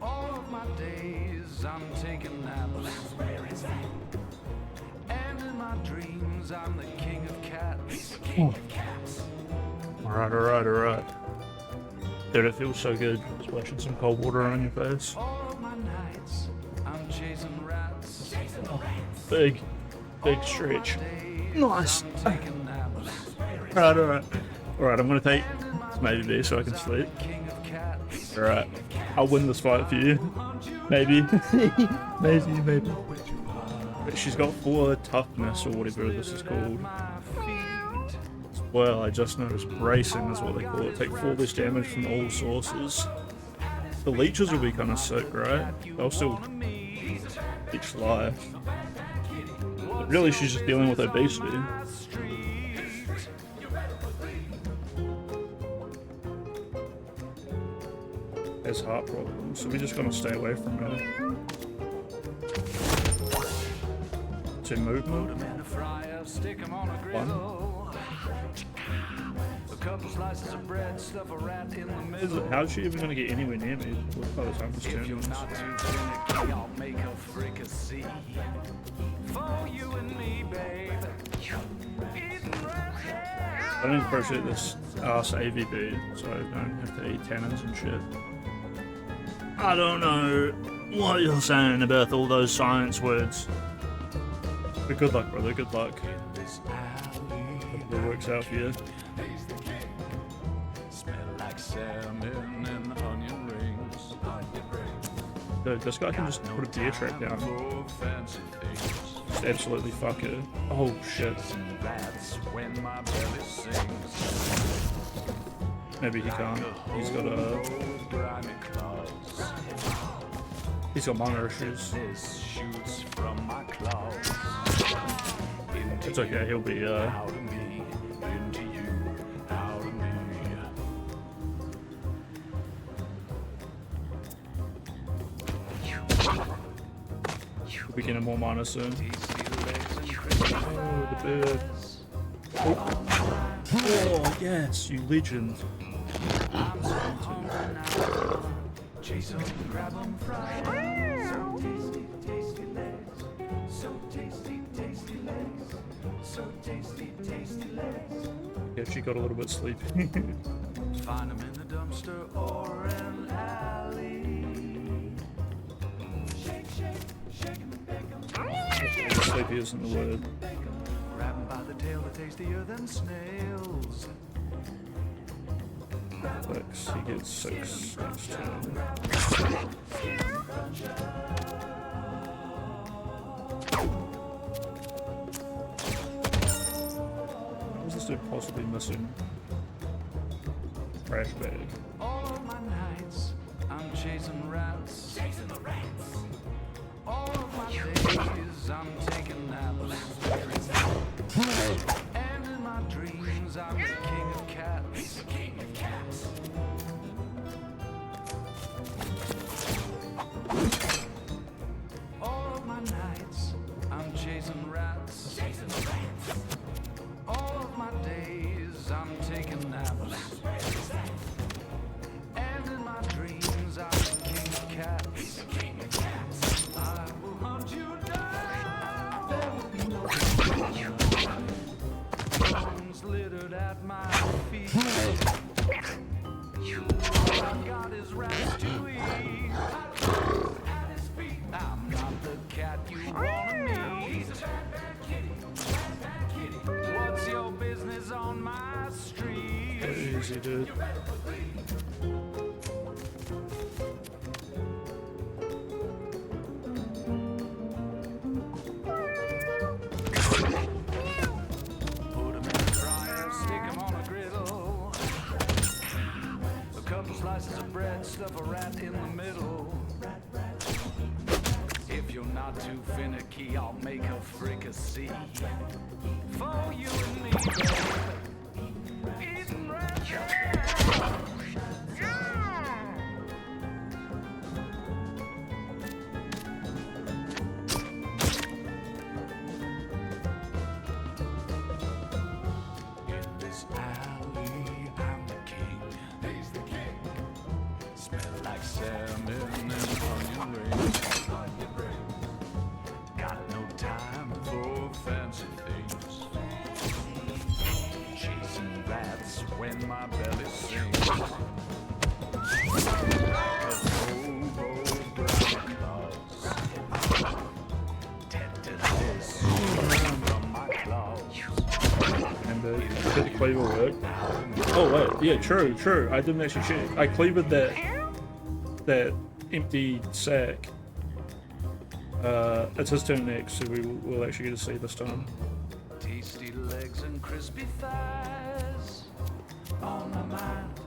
All of my days I'm taking naps. Where is that? And in my dreams I'm the king of cats. He's the king of cats. Alright. Dude, it feels so good splashing some cold water on your face. All of my nights I'm chasing rats. Chasing the rats. Big stretch. Days Nice. I'm taking naps. Alright, I'm gonna take this maybe so I can sleep. King of cats. Alright, I'll win this fight for you. Maybe. Maybe. She's got 4 toughness or whatever this is called. Well, I just noticed bracing is what they call it. Take 4 less damage from all sources. The leeches will be kind of sick, right? They'll still leech life. But really, she's just dealing with obesity. Has heart problems, so we're just gonna stay away from her. To movement. 1. How's she even gonna get anywhere near me by the time this turn ends? I don't appreciate this ass AVB, so I don't have to eat tannins and shit. I don't know what you're saying about all those science words. But good luck, brother, good luck. Hope it works out for you. Dude, this guy can just put a beer track down. Just absolutely fuck it. Oh shit. Maybe he can't. He's got a... He's got minor issues. It's okay, he'll be we'll be getting more minor soon. Oh, the bird. Oh, yes, you legend. Chase them, grab them, fry them. So tasty, tasty legs. So tasty, tasty legs. Yeah, she got a little bit sleepy. Find them in the dumpster or an alley. Shake, shake, shake them and bake them. Sleepy isn't the word. Grab them by the tail, they're tastier than snails. Flex, he gets 6 next turn. What is this dude possibly missing? Trash bag. All my nights, I'm chasing rats. Chasing the rats. All of my days, I'm taking naps. And in my dreams, I'm the king of cats. He's the king of cats. All of my nights, I'm chasing rats. Chasing the rats. All of my days, I'm taking naps. And in my dreams, I'm the king of cats. He's the king of cats. I will hunt you down. There will be no bones littered at my feet. All I've got is rats to eat. At his feet. I'm not the cat you wanna meet. What's your business on my street? Easy, dude. Slices of bread, stuff a rat in the middle. If you're not too finicky, I'll make a fricassee for you and me, babe. Eating rats. In this alley, I'm the king. He's the king. Smell like salmon and onion rings. Got no time for fancy things. Chasing rats when my belly sings. Did the cleaver work? Oh wait, yeah, true. I didn't actually check. I cleavered that empty sack. It's his turn next, so we'll actually get to see this time. Tasty legs and crispy thighs on my mind.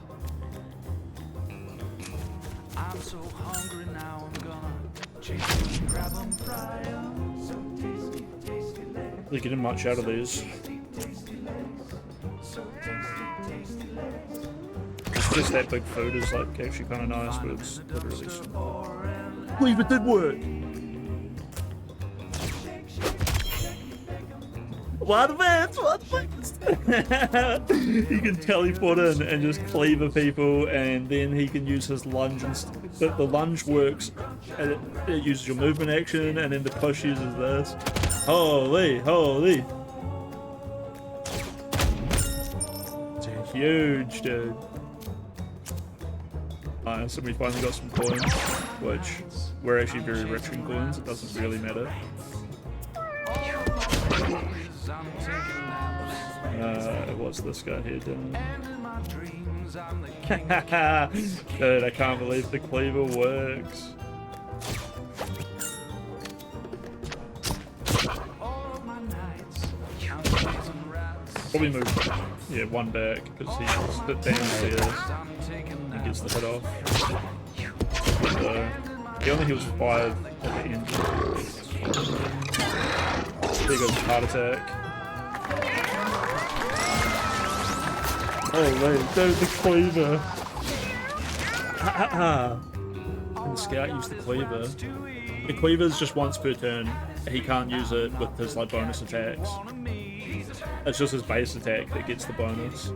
I'm so hungry now, I'm gonna chase them, grab them, fry them. So tasty, tasty legs. Really getting much out of these. Tasty legs. So tasty, tasty legs. Just that big food is like actually kind of nice, but it's literally small. Believe it did work. What advance? What things? He can teleport in and just cleaver people, and then he can use his lunge. And the lunge works, and it uses your movement action, and then the push uses this. Holy, holy! It's a huge dude. Nice, and we finally got some coins, which we're actually very rich in coins. It doesn't really matter. What's this guy here doing? Dude, I can't believe the cleaver works. Probably move, yeah, one back because he's downstairs and gets the hit off. So he only heals 5 at the end. There goes heart attack. Oh wait, dude, the cleaver. And the scout used the cleaver. The cleaver is just once per turn. He can't use it with his like bonus attacks. It's just his base attack that gets the bonus.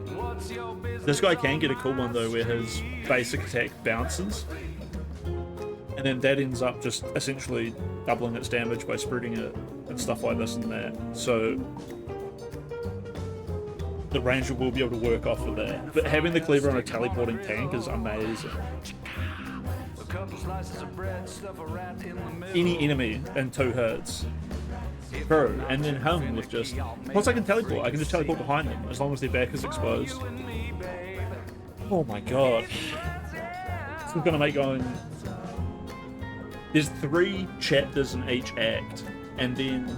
This guy can get a cool one though, where his basic attack bounces, and then that ends up just essentially doubling its damage by spreading it and stuff like this and that. So the ranger will be able to work off of that. But having the cleaver on a teleporting tank is amazing. Any enemy in 2 hits. Bro, and then him with just... Plus I can teleport. I can just teleport behind them as long as their back is exposed. Oh my god. This is gonna make going... There's 3 chapters in each act, and then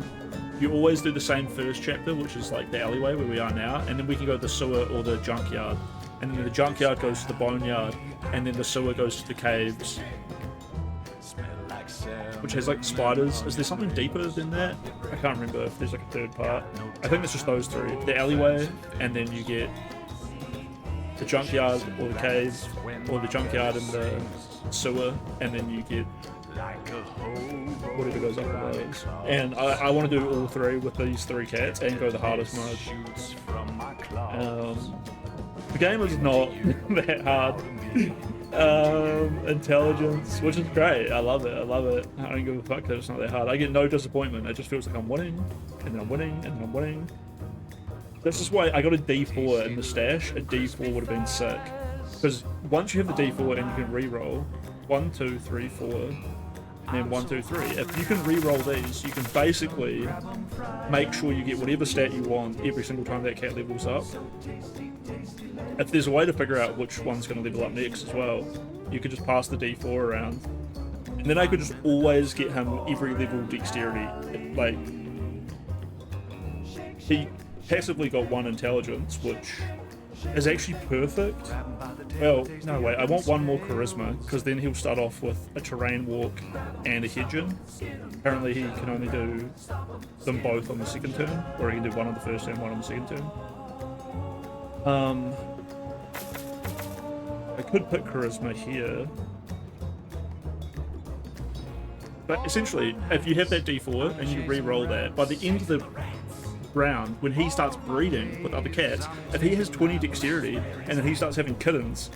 you always do the same first chapter, which is like the alleyway where we are now, and then we can go to the sewer or the junkyard. And then the junkyard goes to the boneyard, and then the sewer goes to the caves. Which has like spiders. Is there something deeper than that? I can't remember if there's like a 3rd part. I think it's just those 3. The alleyway, and then you get the junkyard or the caves, or the junkyard and the sewer, and then you get whatever goes after those. And I want to do all 3 with these 3 cats and go the hardest mode. The game is not that hard. Intelligence, which is great. I love it. I love it. I don't give a fuck that it's not that hard. I get no disappointment. It just feels like I'm winning, and then I'm winning, and then I'm winning. This is why I got a D4 in the stash. A D4 would have been sick, because once you have the D4 and you can re-roll 1, 2, 3, 4, and then 1, 2, 3. If you can re-roll these, you can basically make sure you get whatever stat you want every single time that cat levels up. If there's a way to figure out which one's going to level up next as well, you could just pass the D4 around, and then I could just always get him every level dexterity. Like, he passively got 1 intelligence, which is actually perfect. Well, no wait, I want 1 more charisma, because then he'll start off with a terrain walk and a hedging. Apparently he can only do them both on the 2nd turn, or he can do 1 on the 1st turn, 1 on the 2nd turn. I could put charisma here, but essentially, if you have that D4 and you re-roll that, by the end of the round, when he starts breeding with other cats, if he has 20 dexterity and then he starts having kittens,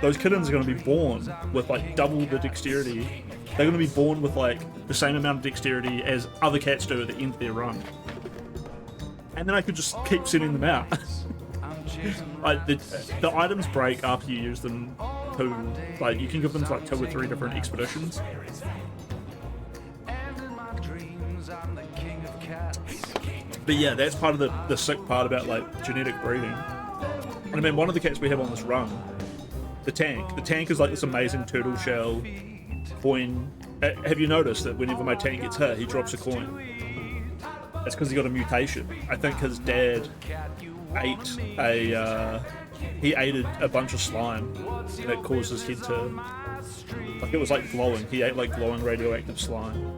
those kittens are going to be born with like double the dexterity. They're going to be born with like the same amount of dexterity as other cats do at the end of their run. And then I could just keep sending them out. The items break after you use them to, like, you can give them to like 2 or 3 different expeditions. But yeah, that's part of the sick part about like genetic breeding. And I mean, one of the cats we have on this run, the tank is like this amazing turtle shell coin Have you noticed that whenever my tank gets hit, he drops a coin? That's because he got a mutation. I think his dad ate he ate a bunch of slime that caused his head to, like, it was like glowing. He ate like glowing radioactive slime.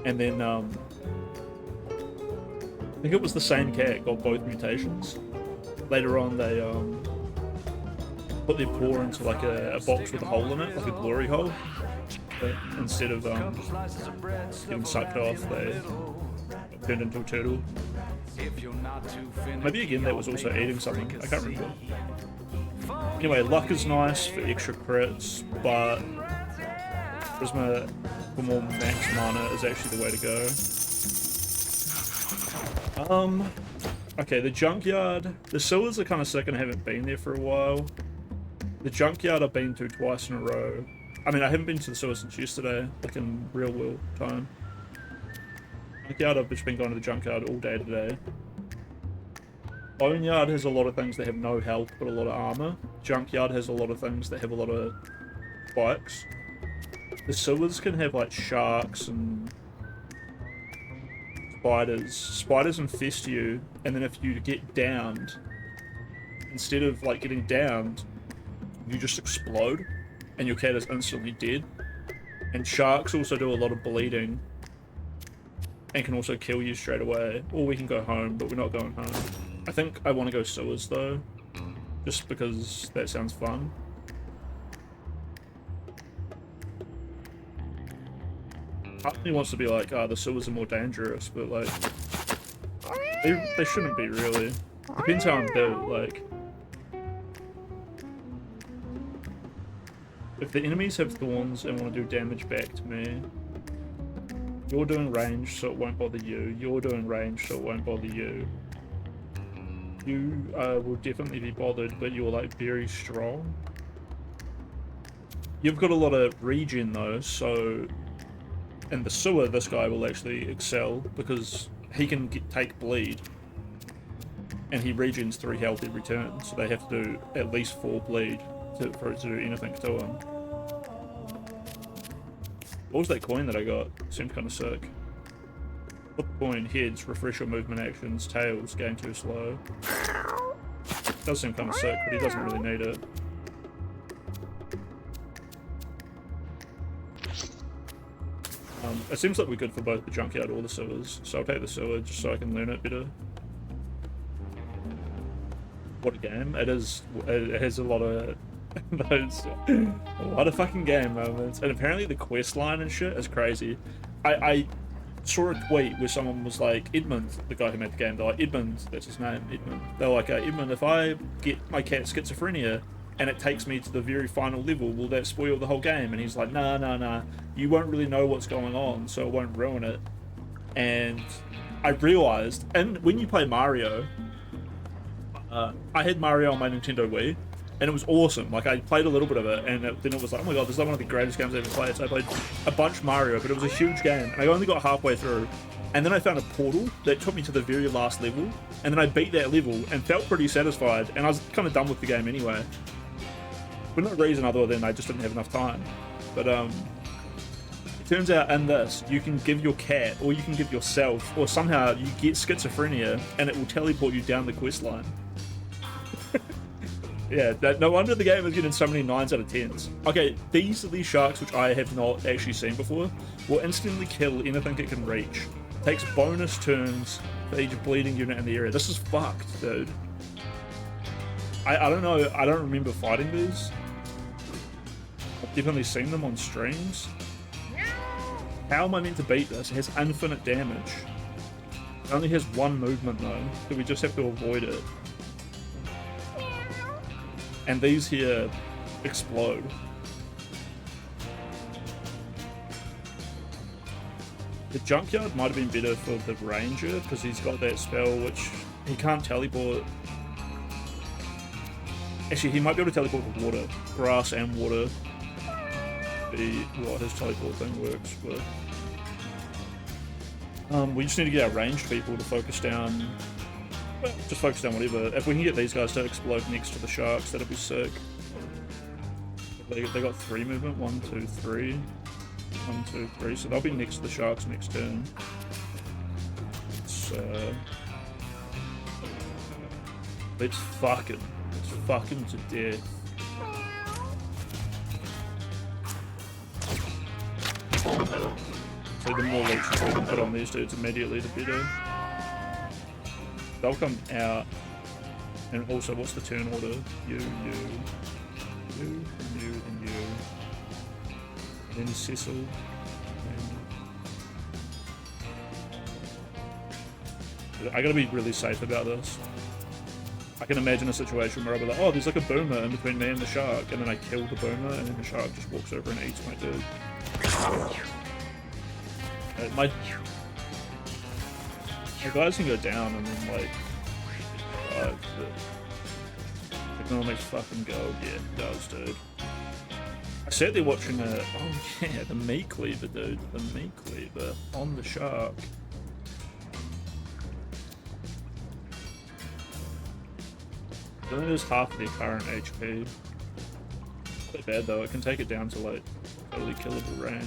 And then I think it was the same cat got both mutations. Later on they put their paw into like a box with a hole in it, like a glory hole. But instead of getting sucked off, they turned into a turtle. Maybe again that was also eating something, I can't remember. Anyway, luck is nice for extra crits, but Charisma for more max mana is actually the way to go. Okay, the junkyard. The sewers are kind of sick and I haven't been there for a while. The junkyard I've been to twice in a row. I mean, I haven't been to the sewer since yesterday, like in real world time. Junkyard, I've just been going to the junkyard all day today. Boneyard has a lot of things that have no health but a lot of armor. Junkyard has a lot of things that have a lot of spikes. The sewers can have like sharks and spiders. Spiders infest you, and then if you get downed, instead of like getting downed, you just explode, and your cat is instantly dead. And sharks also do a lot of bleeding, and can also kill you straight away. Or we can go home, but we're not going home. I think I want to go sewers though, just because that sounds fun. Part of me wants to be like, the sewers are more dangerous, but like, they shouldn't be really. Depends how I'm built, like. If the enemies have thorns and want to do damage back to me, you're doing range, so it won't bother you. You're doing range, so it won't bother you. You will definitely be bothered, but you're like very strong. You've got a lot of regen though, so in the sewer this guy will actually excel because he can take bleed and he regens 3 health every turn, so they have to do at least 4 bleed for it to do anything to him. What was that coin that I got? Seemed kind of sick. Flip coin, heads, refresh your movement actions, tails, game too slow. Does seem kind of sick, but he doesn't really need it. It seems like we're good for both the junkyard or the sewers, so I'll take the sewer just so I can learn it better. What a game. It is. It has a lot of those, a lot of fucking game moments, and apparently the quest line and shit is crazy. I saw a tweet where someone was like, Edmund, the guy who made the game, they're like, Edmund, that's his name, Edmund. They're like, Edmund, if I get my cat schizophrenia and it takes me to the very final level, will that spoil the whole game? And he's like, nah, you won't really know what's going on, so it won't ruin it. And I realized, and when you play Mario, I had Mario on my Nintendo Wii, and it was awesome. Like, I played a little bit of it, and then it was like, oh my god, this is like one of the greatest games I've ever played. So I played a bunch of Mario, but it was a huge game, and I only got halfway through. And then I found a portal that took me to the very last level, and then I beat that level and felt pretty satisfied, and I was kind of done with the game anyway. For no reason other than I just didn't have enough time. But it turns out in this, you can give your cat, or you can give yourself, or somehow you get schizophrenia, and it will teleport you down the quest line. Yeah, no wonder the game is getting so many 9s out of 10s. Okay, these sharks, which I have not actually seen before, will instantly kill anything it can reach. Takes bonus turns for each bleeding unit in the area. This is fucked, dude. I don't know, I don't remember fighting these. I've definitely seen them on streams. How am I meant to beat this? It has infinite damage. It only has 1 movement though, so we just have to avoid it. And these here explode. The junkyard might have been better for the ranger because he's got that spell which he can't teleport. Actually, he might be able to teleport with water, grass and water. Be what his teleport thing works with. We just need to get our ranged people to focus down. Well, just focus down whatever. If we can get these guys to explode next to the sharks, that'll be sick. They got 3 movement, 1, 2, 3. 1, 2, 3. So they'll be next to the sharks next turn. Let's fuck him. Let's fuck him to death. So the more leeches we can put on these dudes immediately, the better. They'll come out. And also, what's the turn order? You, and you. Then Cecil. I gotta be really safe about this. I can imagine a situation where I'll be like, oh, there's like a boomer in between me and the shark, and then I kill the boomer, and then the shark just walks over and eats my dude. My guys can go down, and then like, the economics fucking go. Yeah, it does, dude. I sat there watching oh yeah, the meat cleaver, dude. The meat cleaver on the shark. I think it's half of their current HP. Not that bad though, it can take it down to like totally killable range.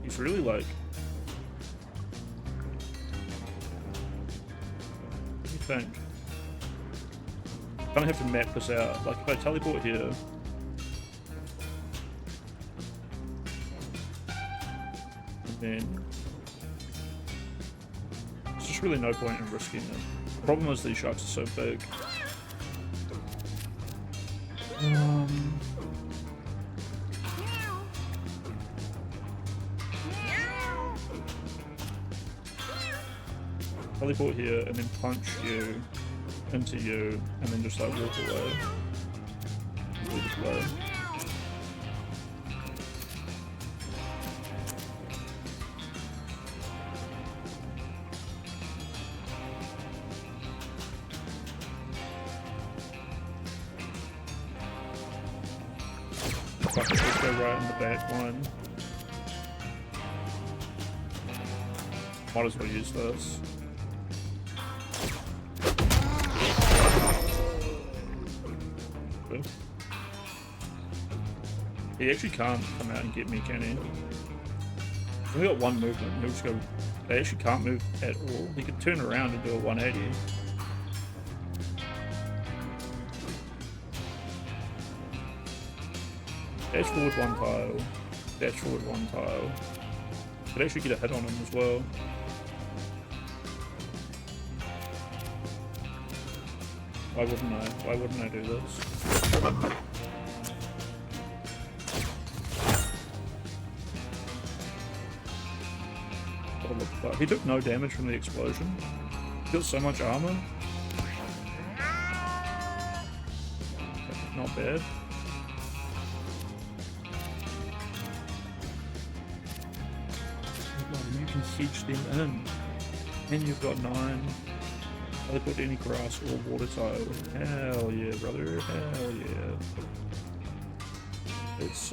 He's really like... What do you think? I kind of have to map this out. Like if I teleport here... And then... There's just really no point in risking it. The problem is these sharks are so big. Teleport here and then punch you into you and then just like walk away. Walk away. Fuck it, let's go right in the back one. Might as well use this. He actually can't come out and get me, can he? He's only got one movement. He'll just go. They actually can't move at all. He could turn around and do a 180. Dash forward one tile. Dash forward one tile. Could actually get a hit on him as well. Why wouldn't I? Why wouldn't I do this? He took no damage from the explosion. He got so much armor. Not bad. You can hedge them in. And you've got 9. They put any grass or water tile. Hell yeah, brother. Hell yeah. It's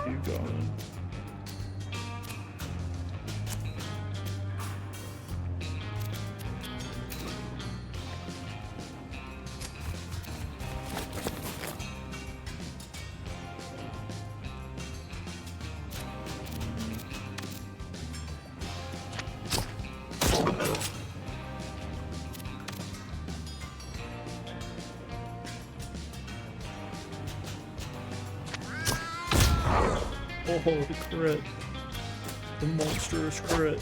you going. Oh, the crit. The monstrous crit.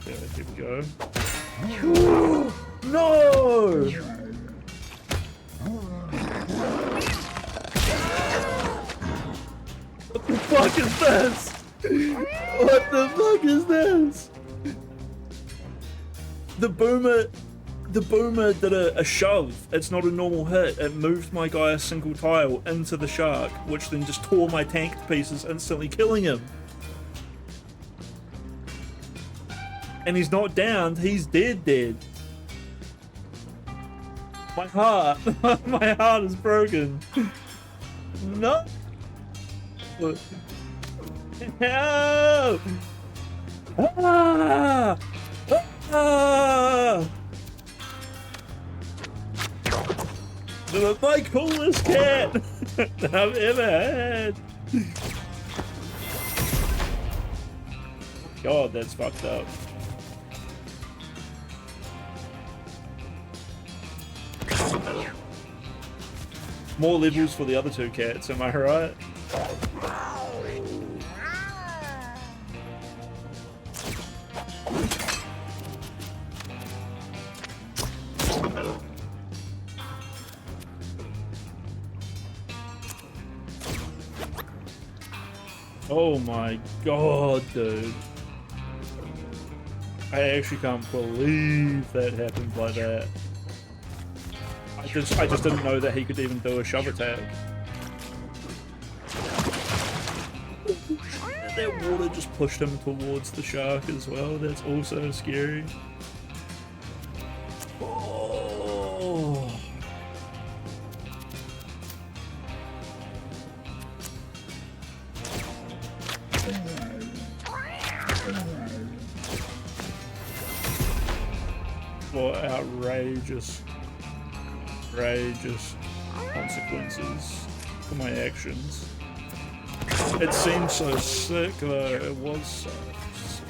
Yeah, here we go. No! What the fuck is this? What the fuck is this? The boomer The boomer did a shove. It's not a normal hit. It moved my guy a single tile into the shark, which then just tore my tank to pieces, instantly killing him. And he's not downed, he's dead. My heart, my heart is broken. No. Help! Ah! Ah! This is my coolest cat that I've ever had. God, that's fucked up. More levels for the other two cats, am I right? Oh my god, dude. I actually can't believe that happened like that. I just didn't know that he could even do a shove attack. That water just pushed him towards the shark as well. That's also scary. Oh. What outrageous consequences for my actions. It seemed so sick though, it was so sick.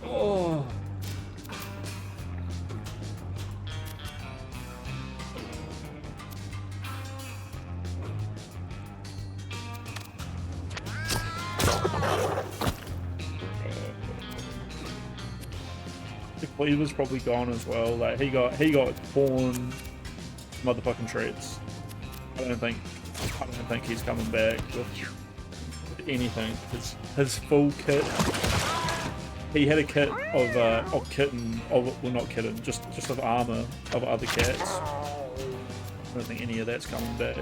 Oh. The cleaver's probably gone as well. Like he got torn motherfucking shreds. I don't think he's coming back with anything. His full kit. He had a kit of kitten, well not kitten, just of armor of other cats. I don't think any of that's coming back.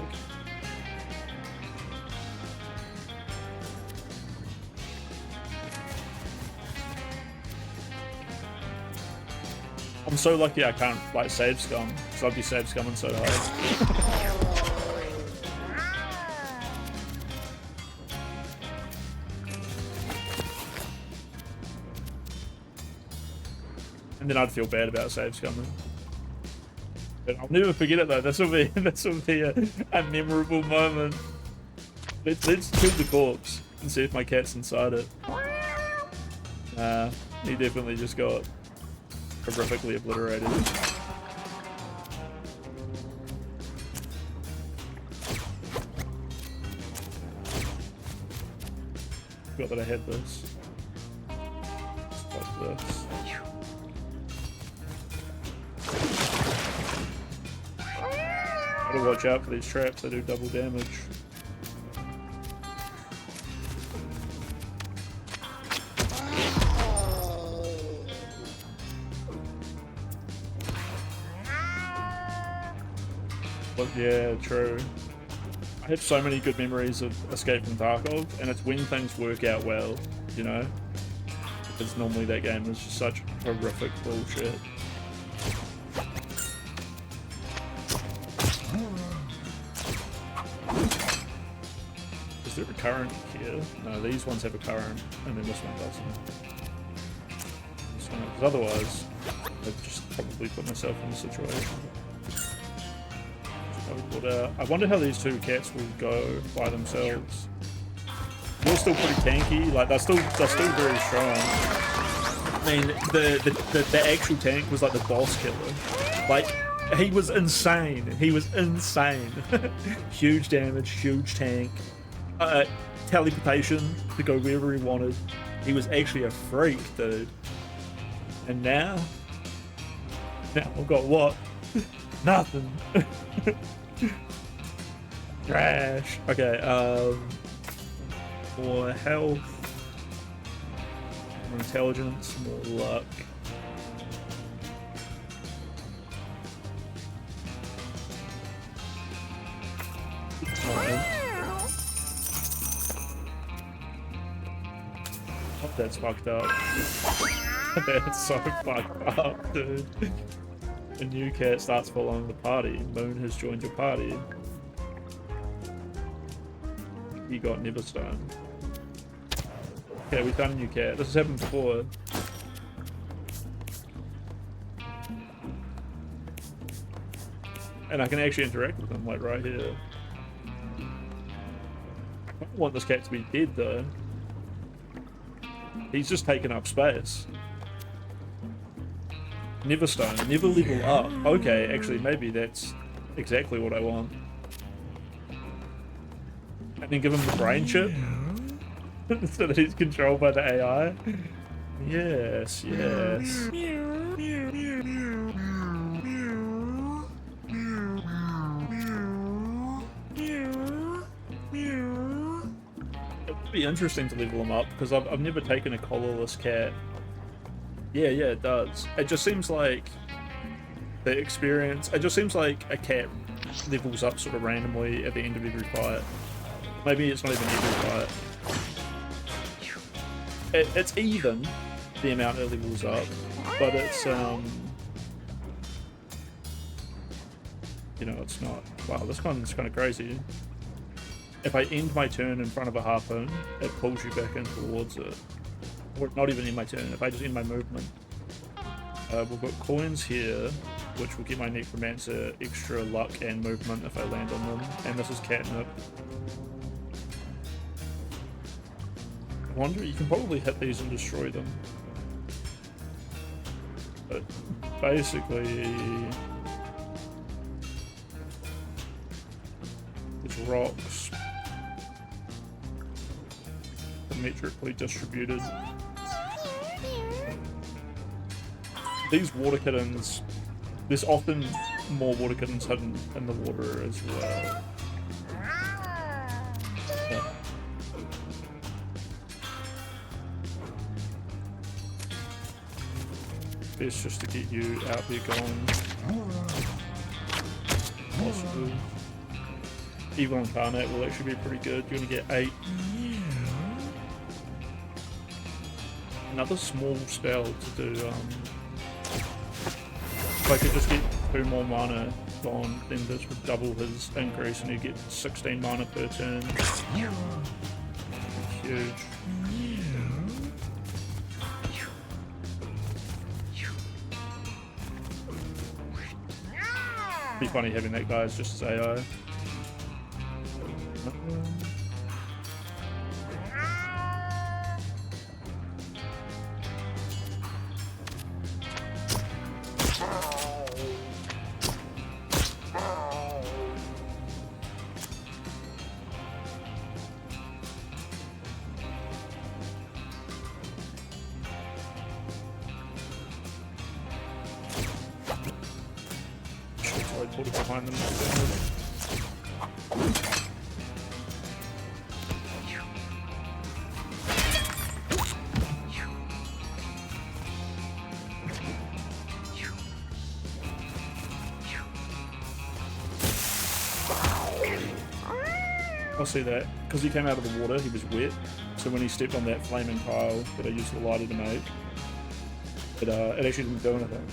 I'm so lucky I can't like save scum, because I'd be save scumming so hard. And then I'd feel bad about save scumming. But I'll never forget it though. This will be a memorable moment. Let's kill the corpse and see if my cat's inside it. Nah, he definitely just got horrifically obliterated. Forgot that I had this. Like this. Gotta watch out for these traps, they do double damage. But yeah, true. I have so many good memories of Escape from Tarkov, and it's when things work out well, you know? Because normally that game is just such horrific bullshit. Is there a current here? No, these ones have a current, and then this one doesn't. Because otherwise, I'd just probably put myself in a situation. I wonder how these two cats will go by themselves. They're still pretty tanky, like they're still very strong. I mean, the actual tank was like the boss killer. Like, he was insane. He was insane. Huge damage, huge tank. Teleportation to go wherever he wanted. He was actually a freak, dude. And now I've got what? Nothing. Trash. Okay, more health, more intelligence, more luck. Oh, that's fucked up. That's so fucked up, dude. A new cat starts following the party. Moon has joined your party. He got Neverstone. Okay, we found a new cat. This has happened before. And I can actually interact with him, like right here. I don't want this cat to be dead though. He's just taking up space. Neverstone, never level up. Okay, actually maybe that's exactly what I want. And then give him the brain chip so that he's controlled by the AI. Yes, yes. It would be interesting to level him up because I've never taken a collarless cat. Yeah, it does. It just seems like the experience. It just seems like a cat levels up sort of randomly at the end of every fight. Maybe it's not even every fight. It's even the amount it levels up, but it's you know, it's not. Wow, this one's kind of crazy. If I end my turn in front of a harpoon, it pulls you back in towards it. Or not even in my turn, if I just end my movement. We've got coins here, which will give my Necromancer extra luck and movement if I land on them. And this is catnip. I wonder, you can probably hit these and destroy them. But basically, it's rocks. Symmetrically distributed. These water kittens, there's often more water kittens hidden in the water as well. Yeah. Best just to get you out there going. Possibly. Evil Incarnate will actually be pretty good. You're gonna get 8. Another small spell to do, if I could just get 2 more mana gone, then this would double his increase and he'd get 16 mana per turn. Huge. Be funny having that guy as just as AI. Put it behind them. I'll see that because he came out of the water, he was wet, so when he stepped on that flaming tile that I used the lighter to make, it actually didn't do anything.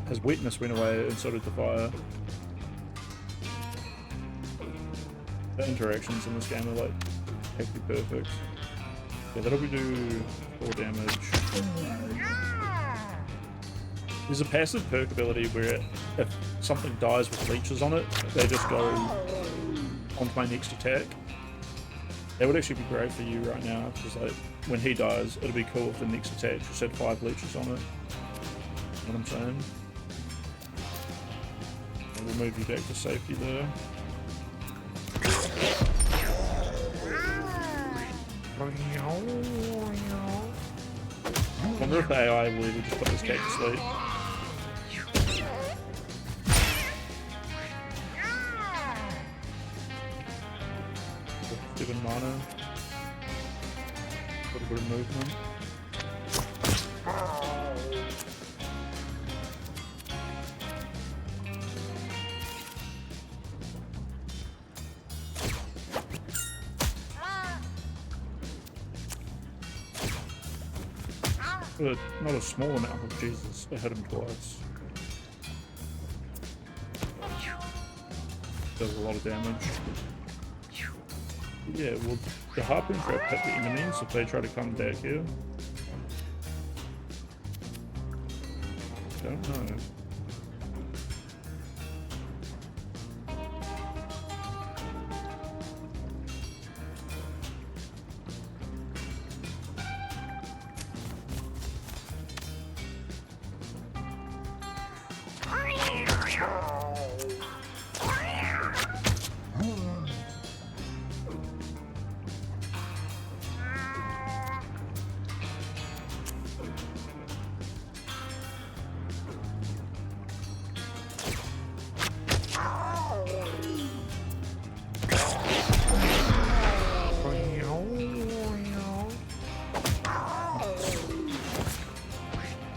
His wetness went away and so did the fire. The interactions in this game are like actually perfect. Yeah, that'll do 4 damage. There's a passive perk ability where if something dies with leeches on it, they just go onto my next attack. That would actually be great for you right now, because like when he dies, it'll be cool if the next attack just had 5 leeches on it. You know what I'm saying? And we'll move you back to safety there. I wonder if the AI will even just put this cat to sleep. 7 mana. Got a bit of movement. But not a small amount of Jesus. I hit him twice. Does a lot of damage. Yeah, well, the harpoon trap hit the enemies if they try to come back here. Don't know.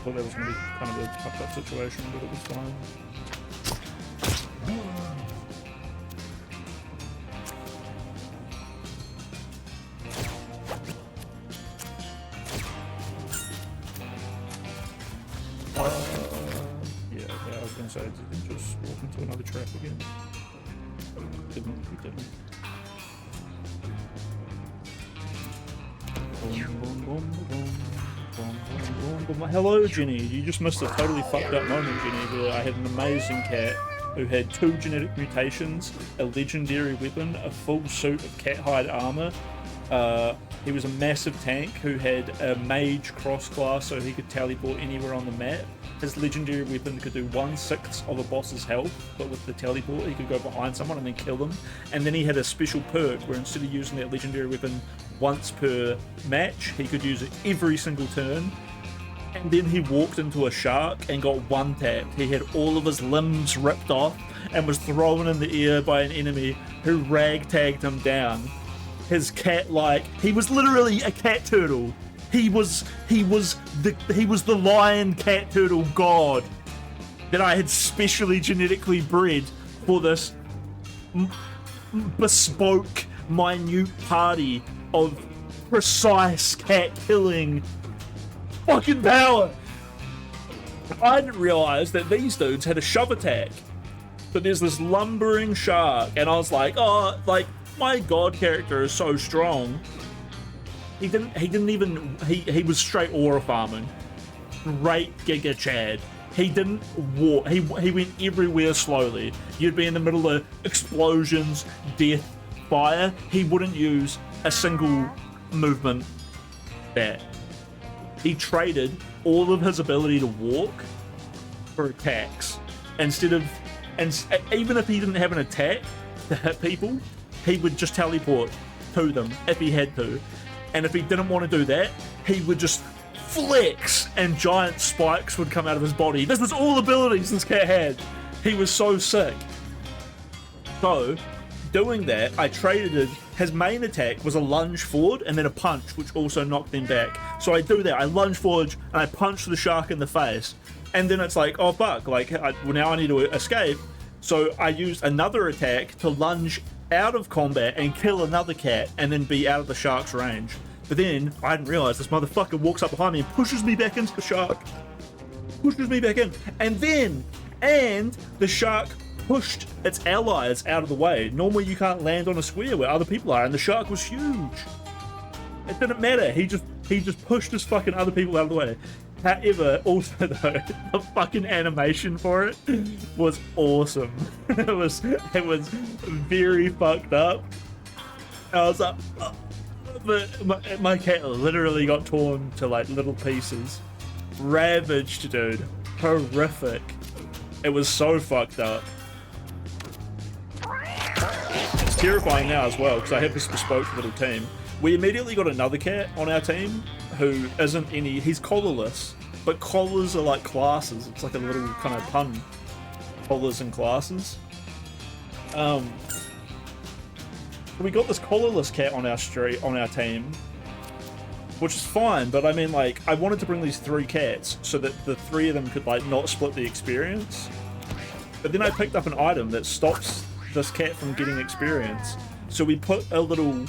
Thought that was going to be kind of a fucked up situation, but it was fine. Yeah, okay, I was going to say, did he just walk into another trap again? Didn't, he didn't. Boom, boom, boom, boom. Hello, Jenny. You just missed a totally fucked up moment, Jenny, where I had an amazing cat who had 2 genetic mutations, a legendary weapon, a full suit of cat hide armor. He was a massive tank who had a mage cross class so he could teleport anywhere on the map. His legendary weapon could do 1/6 of a boss's health, but with the teleport he could go behind someone and then kill them. And then he had a special perk where instead of using that legendary weapon once per match, he could use it every single turn. And then he walked into a shark and got one-tapped. He had all of his limbs ripped off and was thrown in the air by an enemy who ragtagged him down. His cat, he was literally a cat turtle. He was the lion cat turtle god that I had specially genetically bred for this bespoke, minute party of precise cat killing fucking power. I didn't realize that these dudes had a shove attack. But there's this lumbering shark, and I was like, oh, my god character is so strong. He was straight aura farming. Great Giga Chad. He didn't walk, he went everywhere slowly. You'd be in the middle of explosions, death, fire. He wouldn't use a single movement there. He traded all of his ability to walk for attacks. And even if he didn't have an attack to hit people, he would just teleport to them if he had to. And if he didn't want to do that, he would just flex and giant spikes would come out of his body. This was all abilities this cat had. He was so sick. So, doing that, I traded it. His main attack was a lunge forward and then a punch, which also knocked him back. So I do that. I lunge forward and I punch the shark in the face. And then it's like, oh fuck, now I need to escape. So I used another attack to lunge out of combat and kill another cat and then be out of the shark's range. But then I didn't realize this motherfucker walks up behind me and pushes me back into the shark. Pushes me back in. And the shark pushed its allies out of the way. Normally you can't land on a square where other people are, and the shark was huge. It didn't matter. He just pushed his fucking other people out of the way. However, also though, the fucking animation for it was awesome. It was very fucked up. I was like, but my cat literally got torn to little pieces. Ravaged, dude. Horrific. It was so fucked up. It's terrifying now as well because I have this bespoke little team. We immediately got another cat on our team who isn't any. He's collarless, but collars are like classes. It's like a little kind of pun. Collars and classes. We got this collarless cat on our team, which is fine, but I mean, like, I wanted to bring these 3 cats so that the 3 of them could, like, not split the experience. But then I picked up an item that stops this cat from getting experience. So we put a little,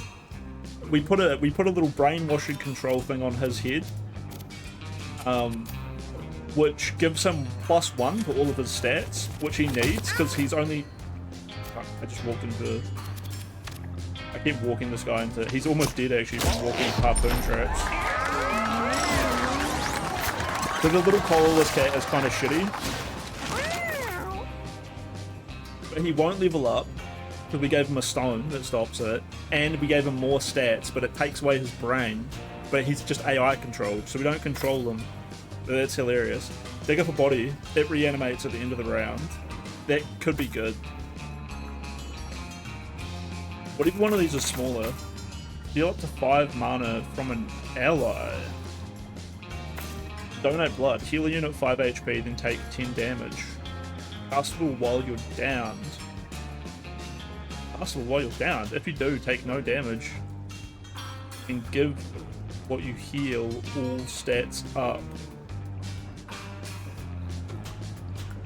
we put a little brainwashing control thing on his head, which gives him +1 to all of his stats, which he needs because he's only. I just walked into. I keep walking this guy into. He's almost dead actually from walking harpoon traps. So the little collarless cat is kind of shitty. But he won't level up because we gave him a stone that stops it, and we gave him more stats, but it takes away his brain. But he's just AI controlled, so we don't control him. That's hilarious. Dig up a body, it reanimates at the end of the round. That could be good. What if one of these is smaller? Deal up to 5 mana from an ally. Donate blood. Heal a unit 5 HP, then take 10 damage. Castable while you're downed. Castable while you're downed. If you do, take no damage. And give what you heal all stats up.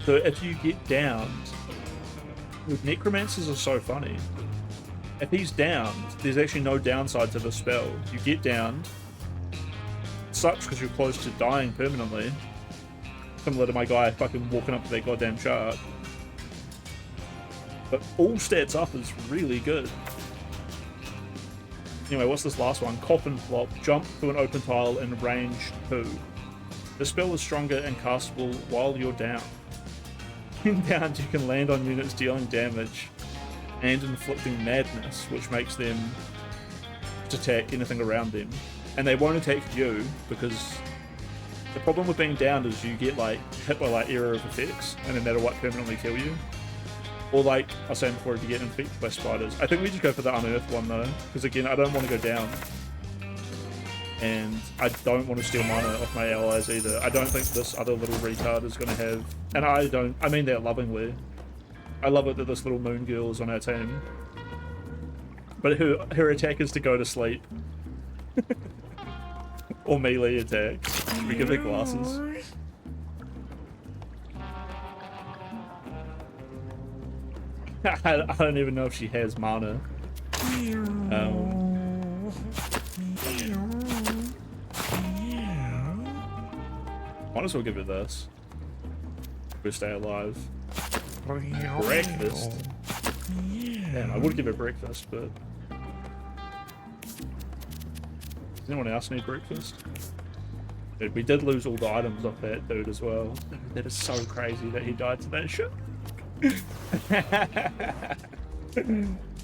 So if you get downed, with necromancers are so funny. If he's downed, there's actually no downside to the spell. You get downed. It sucks because you're close to dying permanently. Similar to my guy fucking walking up to that goddamn shark. But all stats up is really good. Anyway, what's this last one? Coffin Flop. Jump to an open tile in range 2. The spell is stronger and castable while you're down. When downed, you can land on units dealing damage and inflicting madness, which makes them attack anything around them. And they won't attack you, because the problem with being downed is you get like hit by like error of effects, and then that'll like permanently kill you. Or like I was saying before, if you get infected by spiders. I think we just go for the unearthed one though, because again, I don't want to go down. And I don't want to steal mana off my allies either. I don't think this other little retard is going to have... And I mean that lovingly. I love it that this little moon girl is on our team. But her attack is to go to sleep. Or melee attack. We give her glasses. I don't even know if she has mana. Might as well give her this. We'll stay alive. Breakfast? Damn, I would give her breakfast, but... Does anyone else need breakfast? Dude, we did lose all the items off that dude as well. That is so crazy that he died to that shit.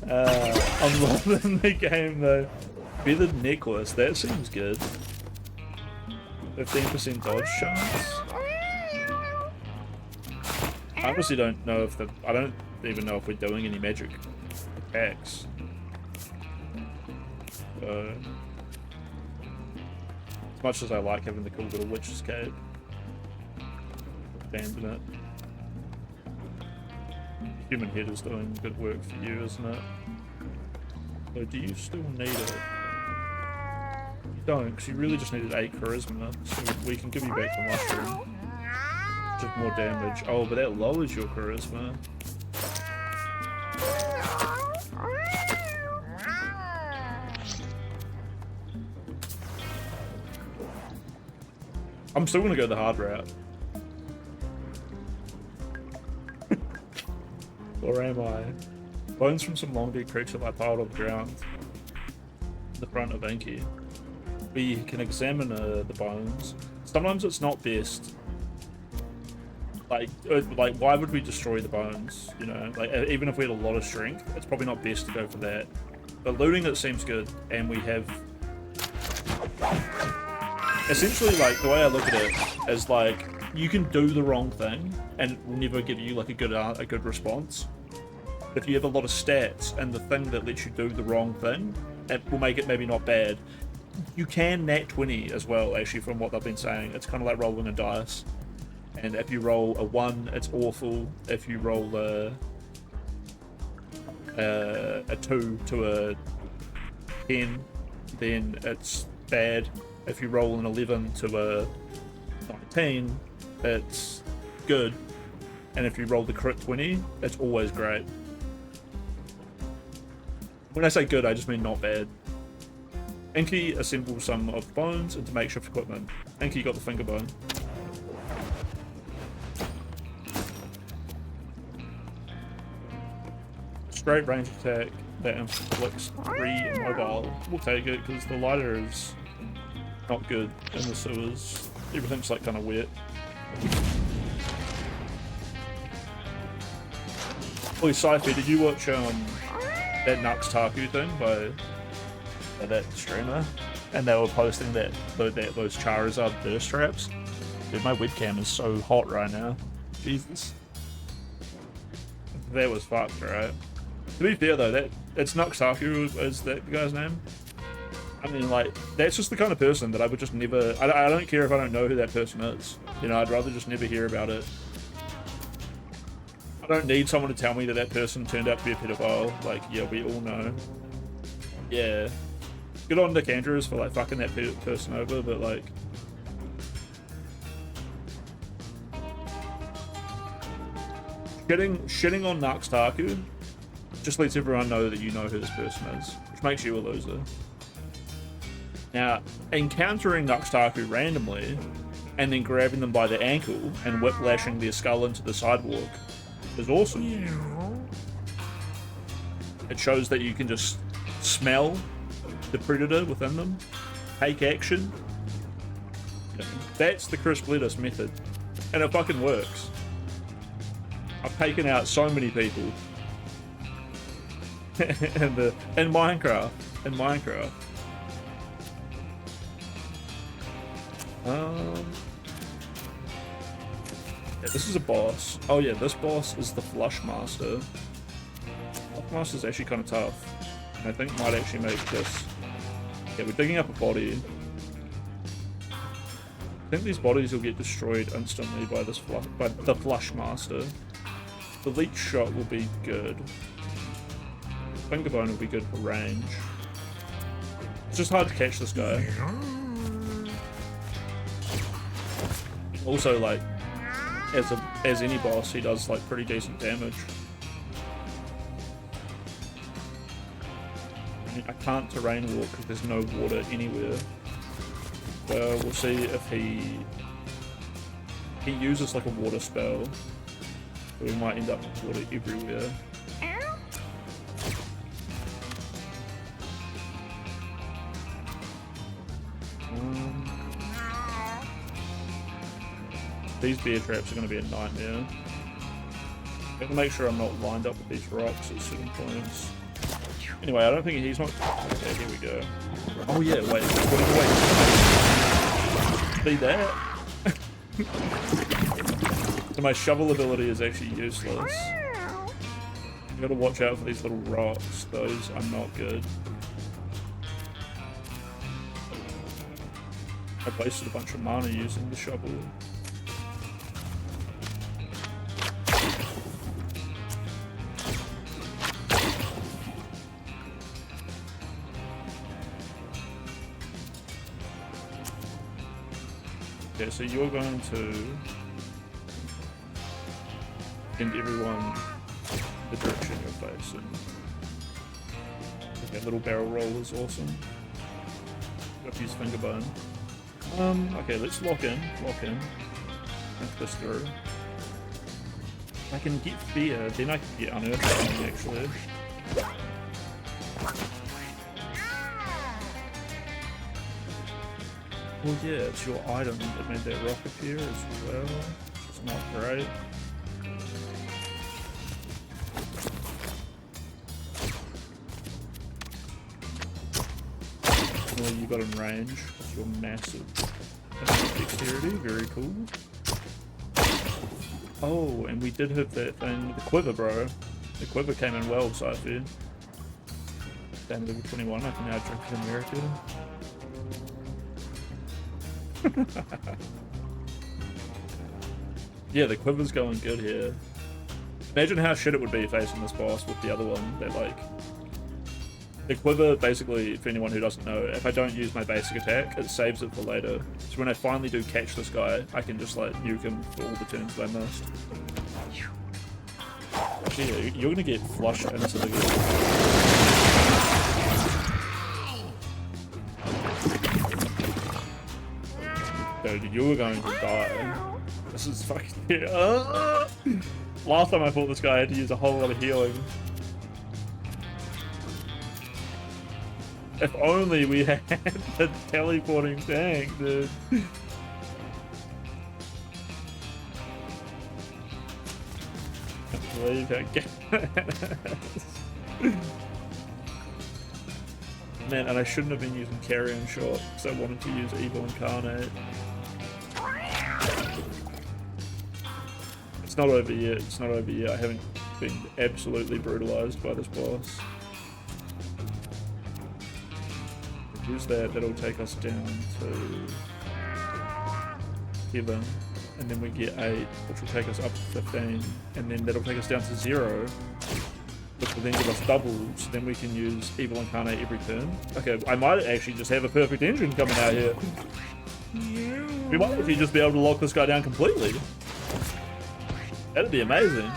I'm loving the game though. Feathered necklace, that seems good. 15% dodge chance. I honestly don't know if I don't even know if we're doing any magic attacks. As much as I like having the cool little witch's cape, abandon it. Human head is doing good work for you, isn't it? So do you still need it? You don't, because you really just needed 8 charisma, so we can give you back the mushroom. Just more damage. Oh, but that lowers your charisma. I'm still gonna go the hard route. Or am I? Bones from some long dead creature lie piled on the ground in the front of Inky. We can examine the bones. Sometimes it's not best. Like, why would we destroy the bones? You know, like even if we had a lot of strength, it's probably not best to go for that. But looting it seems good, and we have. Essentially, like the way I look at it is like you can do the wrong thing and it will never give you like a good response. If you have a lot of stats and the thing that lets you do the wrong thing, it will make it maybe not bad. You can nat 20 as well, actually, from what they've been saying. It's kind of like rolling a dice. And if you roll a 1, it's awful. If you roll a a 2 to a 10, then it's bad. If you roll an 11 to a 19, it's good. And if you roll the crit 20, it's always great. When I say good, I just mean not bad. Inky assembles some of the bones into makeshift equipment. Inky got the finger bone. Straight range attack that inflicts 3 mobile. We'll take it because the lighter is not good in the sewers. Everything's like kind of wet. Oh, Cypher, did you watch that Nux Taku thing by that streamer? And they were posting that those Charizard thirst traps. Dude, my webcam is so hot right now. Jesus. That was fucked, right? To be fair though, it's Nux Taku is that the guy's name. I mean, like, that's just the kind of person that I would just never... I don't care if I don't know who that person is. You know, I'd rather just never hear about it. I don't need someone to tell me that that person turned out to be a pedophile. Like, yeah, we all know. Yeah. Good on Nick Andrews for, like, fucking that person over, but, like... Shitting on Nux Taku just lets everyone know that you know who this person is, which makes you a loser. Now, encountering Nux Taku randomly, and then grabbing them by the ankle and whiplashing their skull into the sidewalk is awesome. It shows that you can just smell the predator within them, take action. That's the Chris Lettuce method, and it fucking works. I've taken out so many people in Minecraft. Yeah, this is a boss. Oh yeah, this boss is the Flush Master. Flush Master is actually kind of tough. And I think might actually make this... Yeah, we're digging up a body. I think these bodies will get destroyed instantly by this by the Flush Master. The Leech Shot will be good. Finger Bone will be good for range. It's just hard to catch this guy. Also, like, as any boss, he does like pretty decent damage. I mean, I can't terrain walk because there's no water anywhere. Well, we'll see if he uses like a water spell. So we might end up with water everywhere. These bear traps are going to be a nightmare. I'm going to make sure I'm not lined up with these rocks at certain points. Anyway, I don't think he's not... Okay, here we go. Oh yeah, wait. See that? So my shovel ability is actually useless. You gotta watch out for these little rocks. Those are not good. I wasted a bunch of mana using the shovel. Okay, so you're going to send everyone the direction you're facing. Okay, little barrel roll is awesome. Got to use finger bone. Okay, let's lock in. Think this through. If I can get fear, then I can get unearthing actually. Well, yeah, it's your item that made that rock appear as well, which is not great. Well, you got in range. It's your massive dexterity. Very cool. Oh, and we did have that thing, the quiver, bro. The quiver came in well, so I feel. Down to level 21, I can now drink in America. Yeah, the quiver's going good here. Imagine how shit it would be facing this boss with the other one. That like the quiver, basically, for anyone who doesn't know, if I don't use my basic attack, it saves it for later. So when I finally do catch this guy, I can just like nuke him for all the turns that I missed. Actually, yeah, you're gonna get flushed into the game. Dude, you were going to die. This is fucking... Last time I fought this guy, I had to use a whole lot of healing. If only we had the teleporting tank, dude. I can't believe how good. Man, and I shouldn't have been using carrion shot because I wanted to use Evil Incarnate. It's not over yet. It's not over yet. I haven't been absolutely brutalized by this boss. Use that. That'll take us down to 7, and then we get 8, which will take us up to 15, and then that'll take us down to 0, which will then give us double. So then we can use Evil Incarnate every turn. Okay, I might actually just have a perfect engine coming out here. We might actually just be able to lock this guy down completely. That'd be amazing.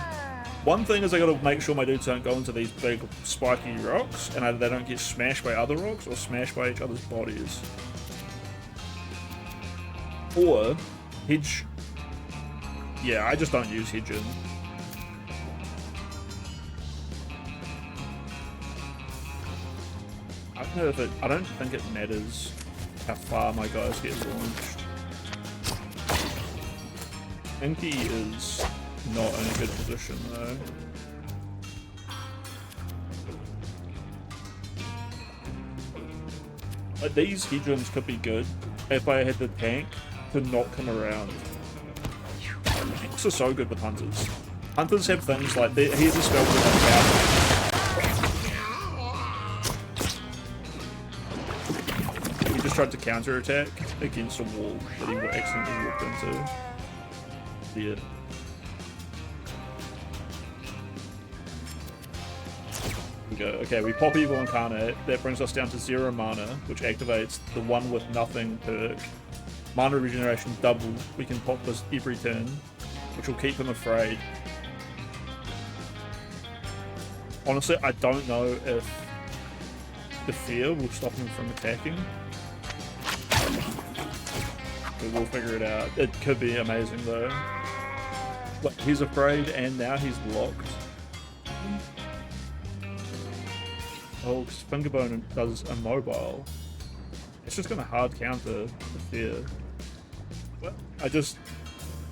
One thing is I gotta make sure my dudes don't go into these big spiky rocks and they don't get smashed by other rocks or smashed by each other's bodies. Or hedge. Yeah, I just don't use hedging. I don't know if it. I don't think it matters how far my guys get launched. Inky is not in a good position though. Like, these hedgeons could be good if I had the tank to knock him around. Tanks are so good with hunters. Hunters have things like here's a spell with power. He just tried to counter attack against a wall that he accidentally walked into. Yeah. Go. Okay, we pop Evil Incarnate. That brings us down to 0 mana, which activates the one with nothing perk. Mana regeneration double. We can pop this every turn, which will keep him afraid. Honestly, I don't know if the fear will stop him from attacking. But we'll figure it out. It could be amazing though. Look, he's afraid and now he's locked. Oh, because Fingerbone does a mobile. It's just gonna hard counter the fear. Well, I just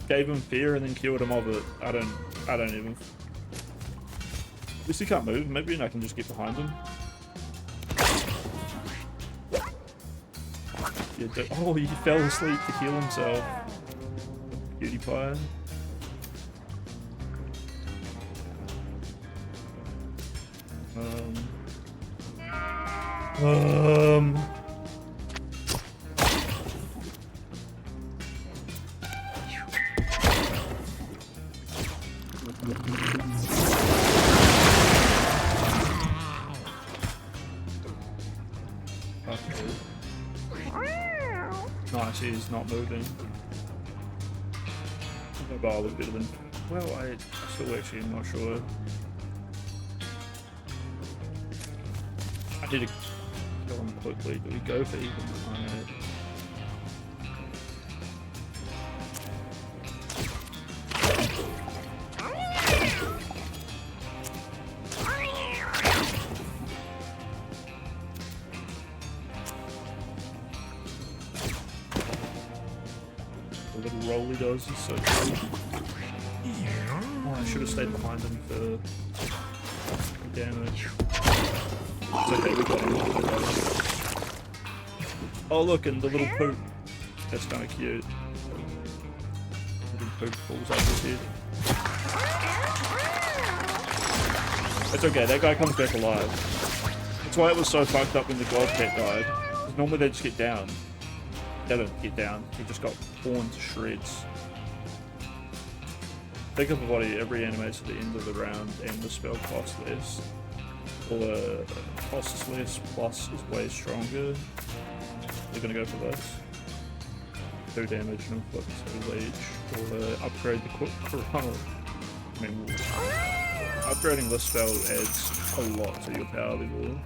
gave him fear and then killed him of it. I don't even. At least he can't move. Maybe I can just get behind him. Yeah, oh, he fell asleep to heal himself. Cutie pie. Nice, he's not moving. Mobile was better than. Well, I still actually am not sure. I need to kill him quickly. Do we go for Evil Incarnate? The little roll he does is so cool. Oh, I should have stayed behind him for damage. It's okay, we got him. Oh look, and the little poop. That's kind of cute. Little poop falls out his head. It's okay, that guy comes back alive. That's why it was so fucked up when the god cat died. Because normally they just get down. They don't get down, he just got torn to shreds. Pick up a body every animates at the end of the round and the spell costs less. Or costs less plus is way stronger. They're gonna go for this. 2 damage and inflict 2 leech. Or upgrade the quick corral. I mean, upgrading this spell adds a lot to your power level.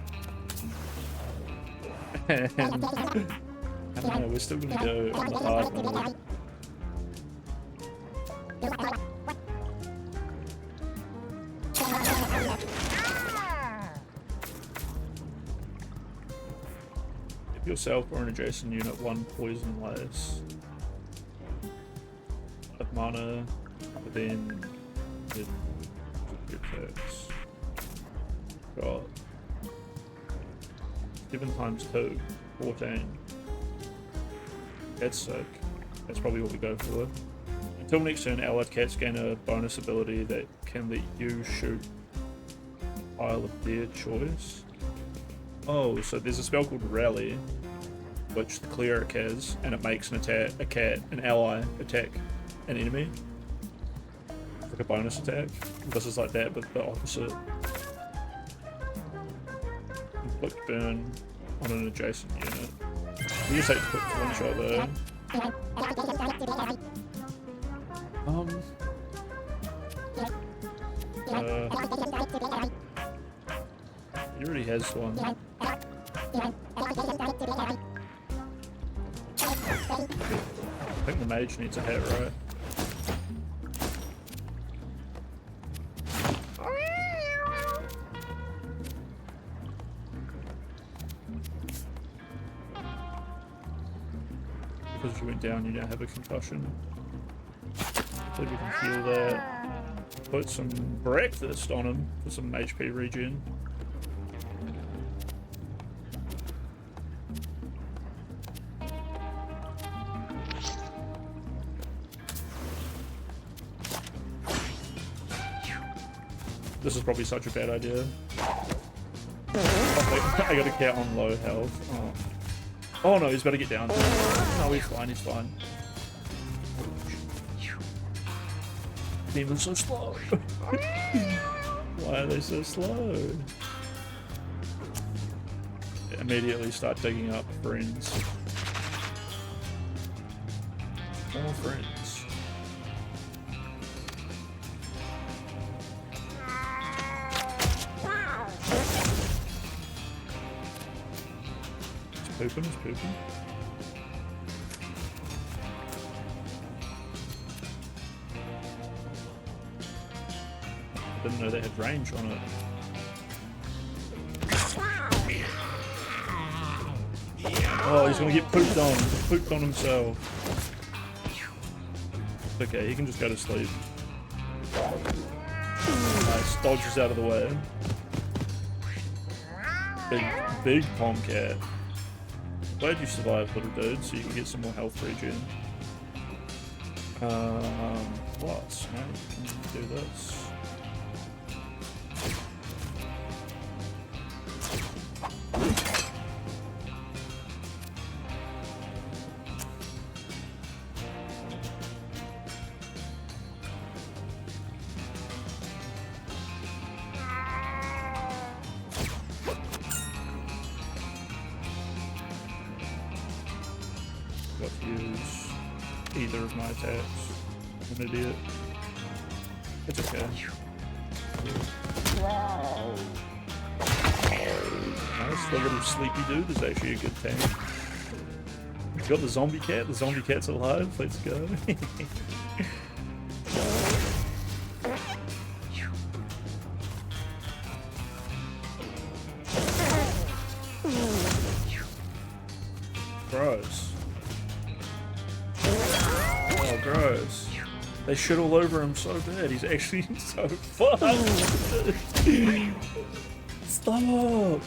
And I don't know, we're still gonna go on the hard mode. Give yourself or an adjacent unit 1 poison less. 5 mana, but then it attacks. Got 7 times 2, 14. That's sick. That's probably what we go for. Until next turn, allied cats gain a bonus ability that can let you shoot a pile of their choice. Oh, so there's a spell called Rally, which the cleric has, and it makes an ally attack an enemy. Like a bonus attack. This is like that, but the opposite. Inflict burn on an adjacent unit. You just have to put 1 shot there. He already has one. I think the mage needs a hit, right? Because you went down, you now have a concussion. So we can heal that. Put some breakfast on him for some HP regen. This is probably such a bad idea. I got a cat on low health. Oh no, he's about to get down. No, he's fine, he's fine. Demons so slow. Why are they so slow? Immediately start digging up friends. More friends. It's pooping. Didn't know they had range on it. Oh, he's gonna get pooped on. Pooped on himself. Okay, he can just go to sleep. Nice, dodges out of the way. Big Tomcat. Glad you survived, little dude, so you can get some more health regen. Plus, now you can do this. Use either of my attacks. I'm an idiot. It's okay. Nice, the little sleepy dude is actually a good tank. You got the zombie cat? The zombie cat's alive? Let's go. Gross. Oh, gross. They shit all over him so bad. He's actually so fucked. Stop.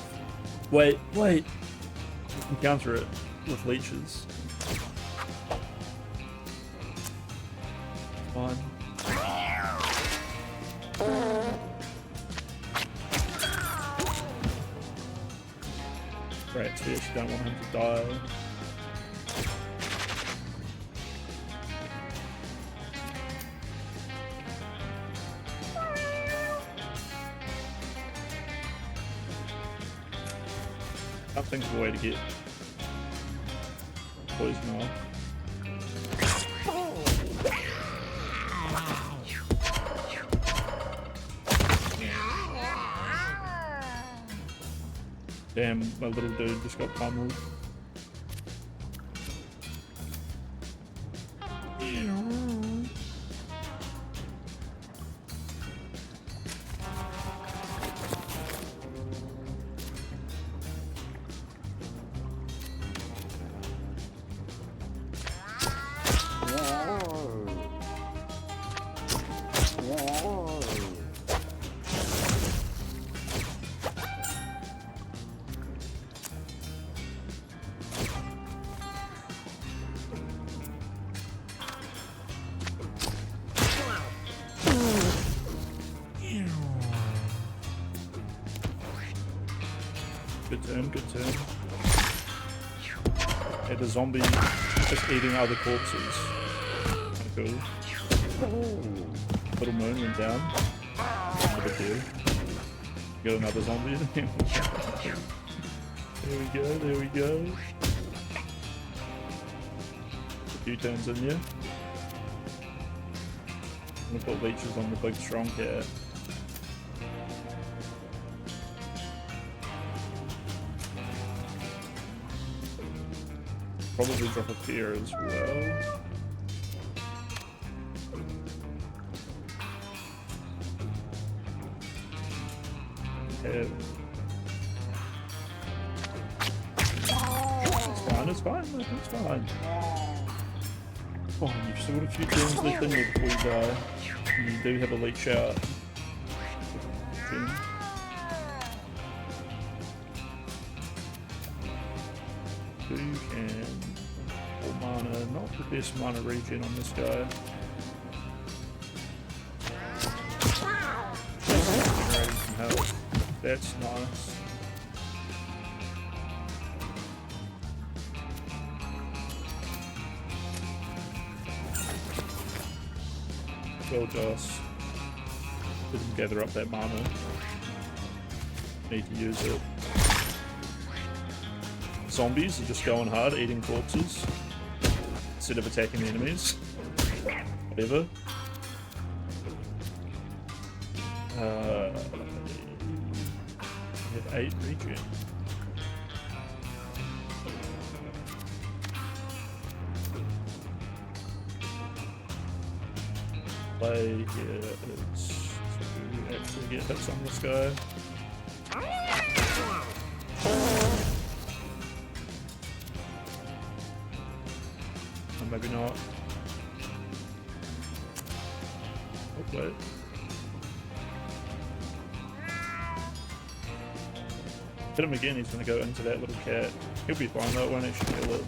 Wait. You can counter it with leeches. Fine. Right, so we actually don't want him to die. Can't think of a way to get poison off. Damn, my little dude just got pummeled. Good turn, good turn. Yeah, the zombie just eating other corpses. Kinda cool. Little moon went down. No big deal. Got another zombie. There we go, there we go. A few turns in here. I'm gonna put leeches on the big strong cat. Probably drop a fear as well. Okay. It's fine, it's fine. Oh, you've still got a few turns left in there before you die. And you do have a leech out. Okay. You can full mana, not the best mana regen on this guy. Generating some health. That's nice. Well, Joss. Didn't gather up that mana. Need to use it. Zombies are just going hard, eating corpses instead of attacking the enemies. Whatever. I have 8 regen. Play here is to actually get hits on this guy. Or maybe not. Okay. Hit him again, he's gonna go into that little cat. He'll be fine though, it won't actually kill it.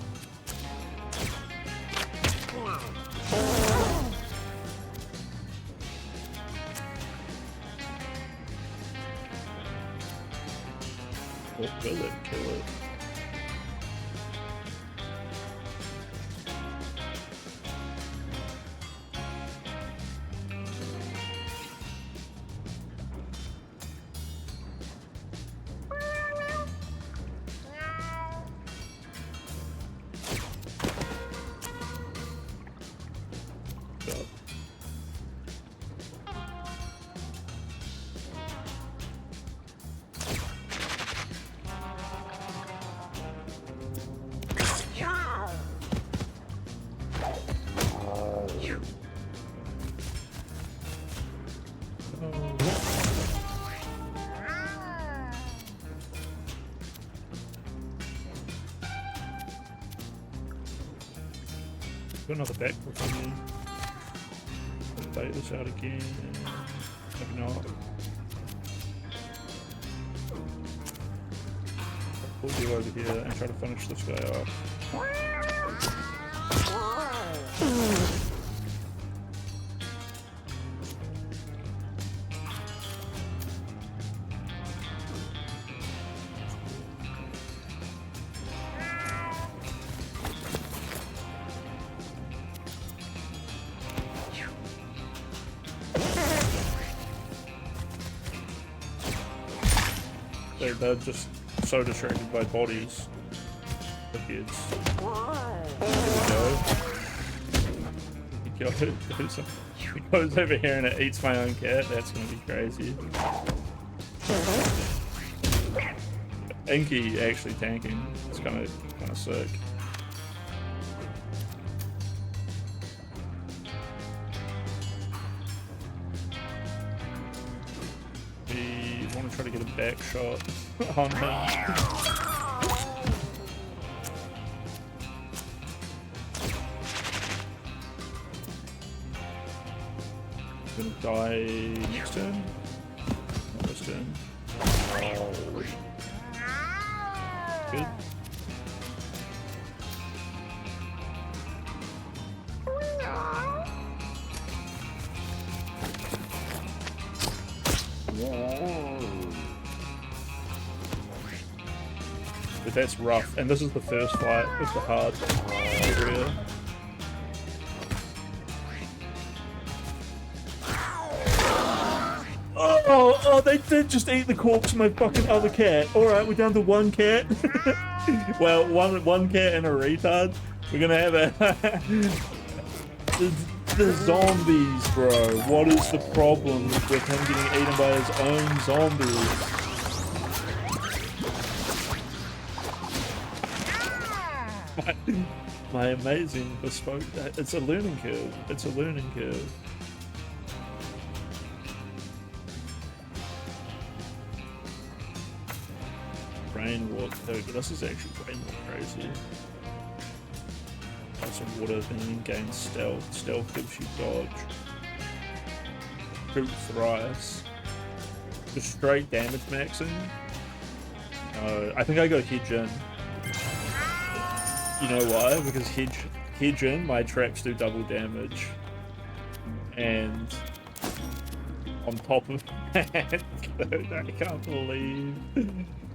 Or will it kill it? Got another backflip on me. Bait this out again. Maybe not. I'll pull you over here and try to finish this guy off. They're just so distracted by bodies. The kids. There we go. He goes over here and it eats my own cat. That's gonna be crazy. Inky actually tanking. It's kind of sick. We want to try to get a back shot on him. Gonna die next turn? Not this turn. Oh. Good. But that's rough, and this is the first fight with the hard area. Oh, they did just eat the corpse of my fucking other cat. Alright, we're down to one cat. Well, one cat and a retard. We're gonna have a... the zombies, bro. What is the problem with him getting eaten by his own zombies? My amazing bespoke... It's a learning curve. It's a learning curve. Rain water, dude, this is actually way more crazy. Lots of water, then gain stealth. Stealth gives you dodge. Shoot thrice. Just straight damage maxing. No, I think I go hedge in. You know why? Because hedge in, my traps do double damage. And on top of that, dude, I can't believe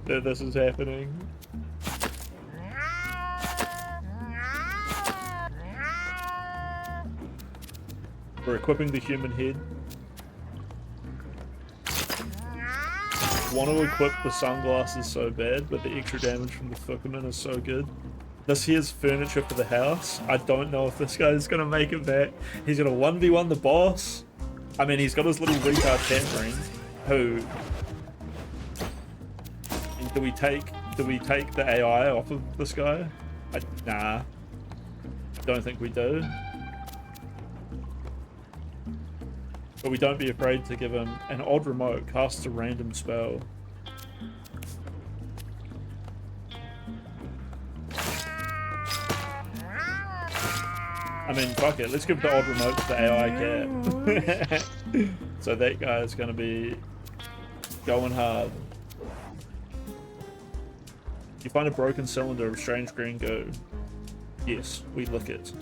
that this is happening. We're equipping the human head. Want to equip the sunglasses so bad, but the extra damage from the Fukuman is so good. This here's furniture for the house. I don't know if this guy's gonna make it back. He's gonna 1v1 the boss. I mean, he's got his little retard tampering, who... Do we take the AI off of this guy? Nah. Don't think we do. But we don't be afraid to give him an odd remote, casts a random spell. I mean, fuck it, let's give the odd remote to the AI cat. So that guy is gonna be going hard. You find a broken cylinder of strange green goo. Yes, we lick it.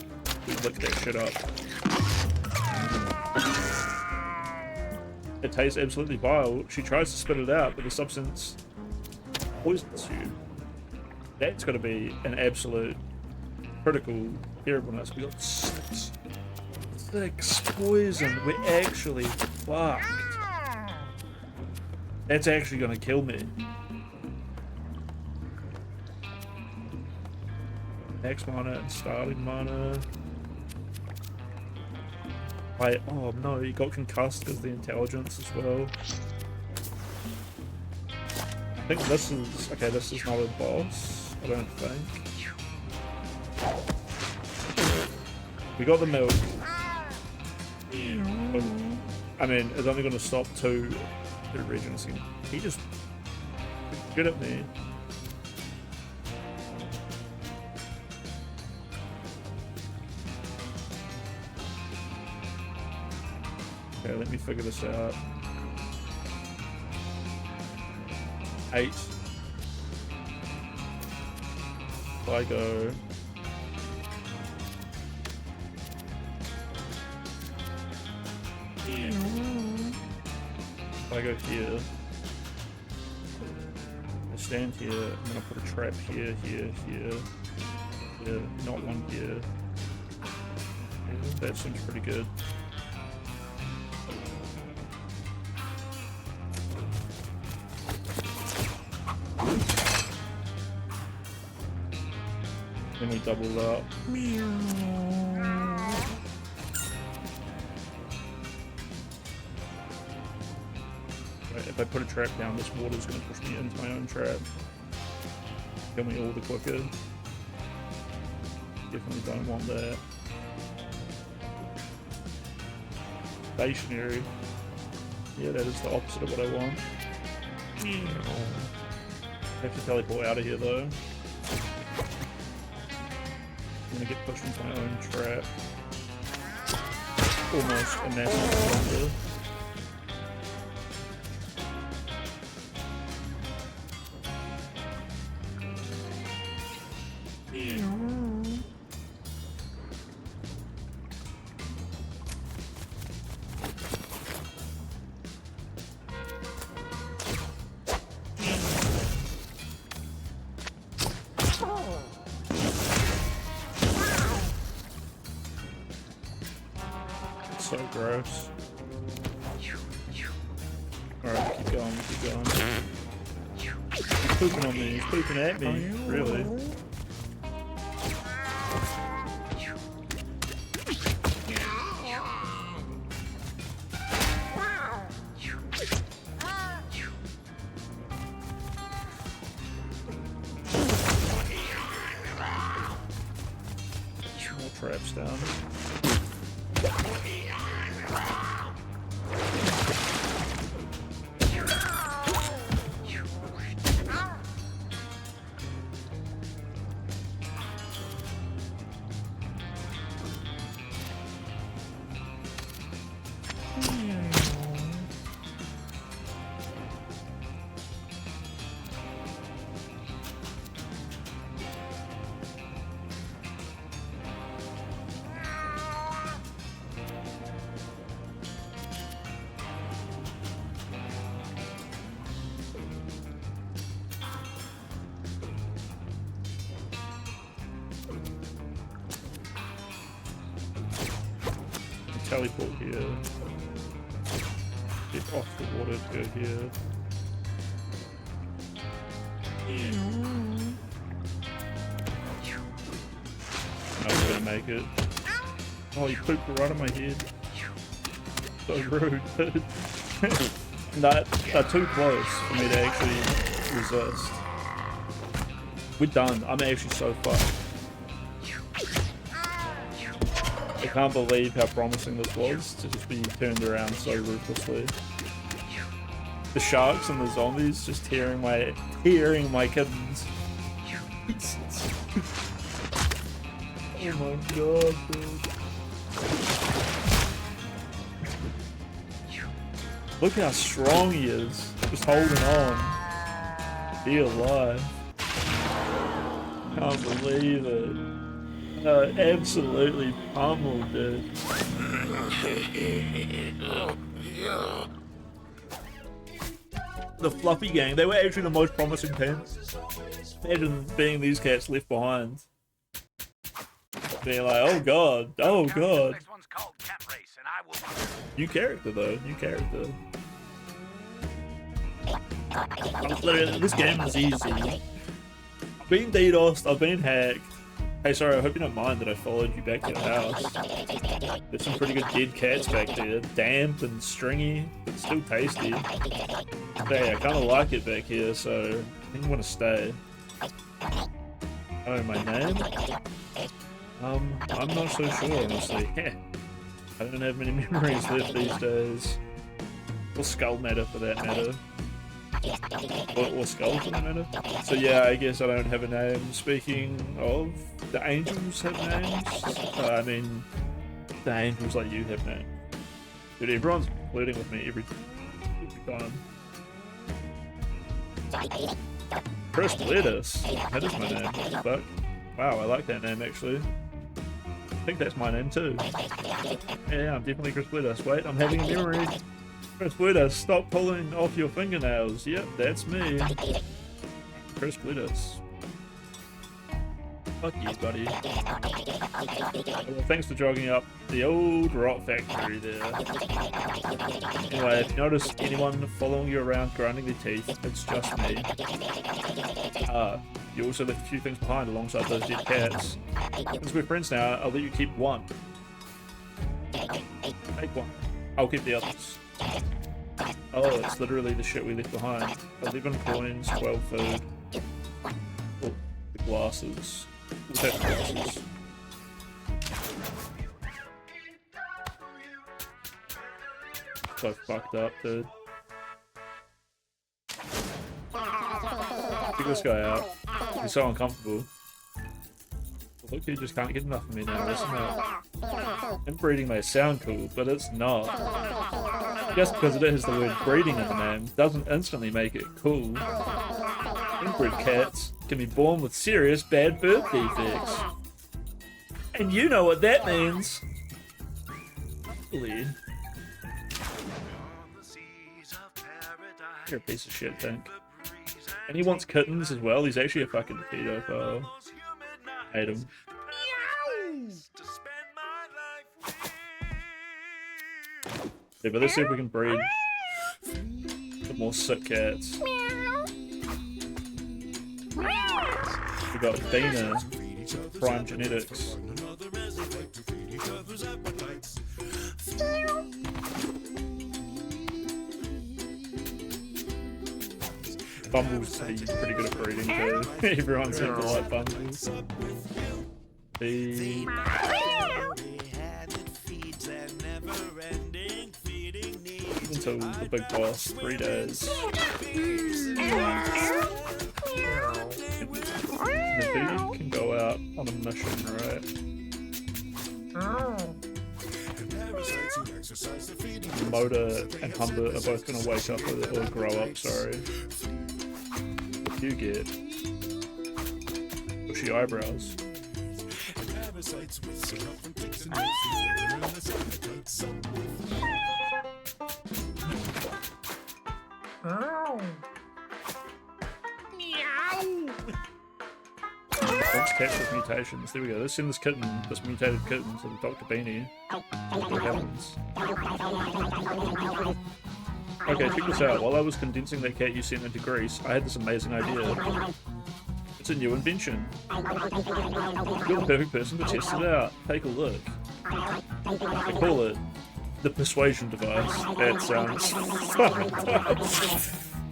We lick that shit up. It tastes absolutely vile. She tries to spit it out, but the substance poisons you. That's gotta be an absolute critical terribleness. We got 6 poison. We're actually fucked. That's actually gonna kill me. Max mana and starting mana. Oh no, he got concussed because of the intelligence as well. I think this is... Okay, this is not a boss, I don't think. We got the milk. I mean, it's only going to stop 2 regions. He just... Good at me. Okay, let me figure this out. 8. If I go... If I go here... I stand here, I'm gonna put a trap here, here, not one here. That seems pretty good. we double up. Right, if I put a trap down, this water's going to push me into my own trap. Kill me all the quicker. Definitely don't want that. Stationary. Yeah, that is the opposite of what I want. I have to teleport out of here though. I'm gonna get pushed into my own trap. Almost a massive blunder. So gross. Alright, keep going, keep going. He's pooping on me, he's pooping at me, really. More traps down. Teleport here. Get off the water to go here. I'm not gonna make it. Oh, you pooped right on my head. So rude, dude. They're too close for me to actually resist. We're done. I'm actually so fucked. I can't believe how promising this was to just be turned around so ruthlessly. The sharks and the zombies just tearing my kittens. Oh my god, dude. Look how strong he is. Just holding on. Be alive. Can't believe it. Absolutely pummeled, dude. The Fluffy Gang, they were actually the most promising team. Imagine being these cats left behind. Being like, oh god, oh god. New character though, new character. Literally, this game is easy. I've been DDoSed, I've been hacked. Hey, sorry, I hope you don't mind that I followed you back to your house. There's some pretty good dead cats back there. Damp and stringy, but still tasty. Hey, I kind of like it back here, so I think I want to stay. Oh, my name? I'm not so sure, honestly. I don't have many memories left these days. Or skull matter, for that matter. Or skull, for that matter. So yeah, I guess I don't have a name. Speaking of, the angels have names. I mean, the angels like you have names. Dude, everyone's flirting with me every time. Chris Lettuce. That is my name. What the fuck? Wow, I like that name actually. I think that's my name too. Yeah, I'm definitely Chris Lettuce. Wait, I'm having a memory. Chris Lettuce, stop pulling off your fingernails. Yep, that's me. Chris Lettuce. Fuck you, buddy. Well, thanks for jogging up the old rot factory there. Anyway, if you notice anyone following you around grinding their teeth, it's just me. You also left a few things behind alongside those dead cats. Since we're friends now, I'll let you keep one. Take one. I'll keep the others. Oh, it's literally the shit we left behind. 11 coins, 12 food. Oh, the glasses. We'll take the glasses. So fucked up, dude. Check this guy out. He's so uncomfortable. Look, he just can't get enough of me now, isn't it? Inbreeding may sound cool, but it's not. Just because it has the word breeding in the name doesn't instantly make it cool. Inbred cats can be born with serious bad birth defects. And you know what that means. Lead. You're a piece of shit, Pink. And he wants kittens as well. He's actually a fucking pedophile. Hate him. Yeah, but let's see if we can breed some more sick cats. We got Dana, Prime Genetics. Bumble's pretty good at breeding too. Everyone seems to like Bumbles. Feed. Until the big boss, 3 days. The feed can go out on a mission, right? Moda and Humber are both gonna wake up or grow up, sorry. What do you get? Bushy eyebrows. Let's catch with mutations. There we go. Let's send this mutated kitten to Dr. Beanie. What happens? Okay, check this out. While I was condensing that cat you sent into Greece, I had this amazing idea. It's a new invention. You're the perfect person to test it out. Take a look. I call it the persuasion device. That sounds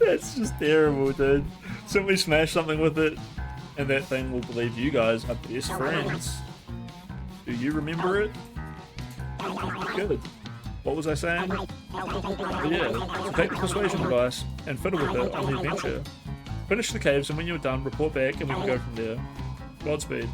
that's just terrible, dude. Simply smash something with it, and that thing will believe you guys are best friends. Do you remember it? Good. What was I saying? Yeah, so take the persuasion device and fiddle with it on the adventure. Finish the caves, and when you're done, report back and we can go from there. Godspeed.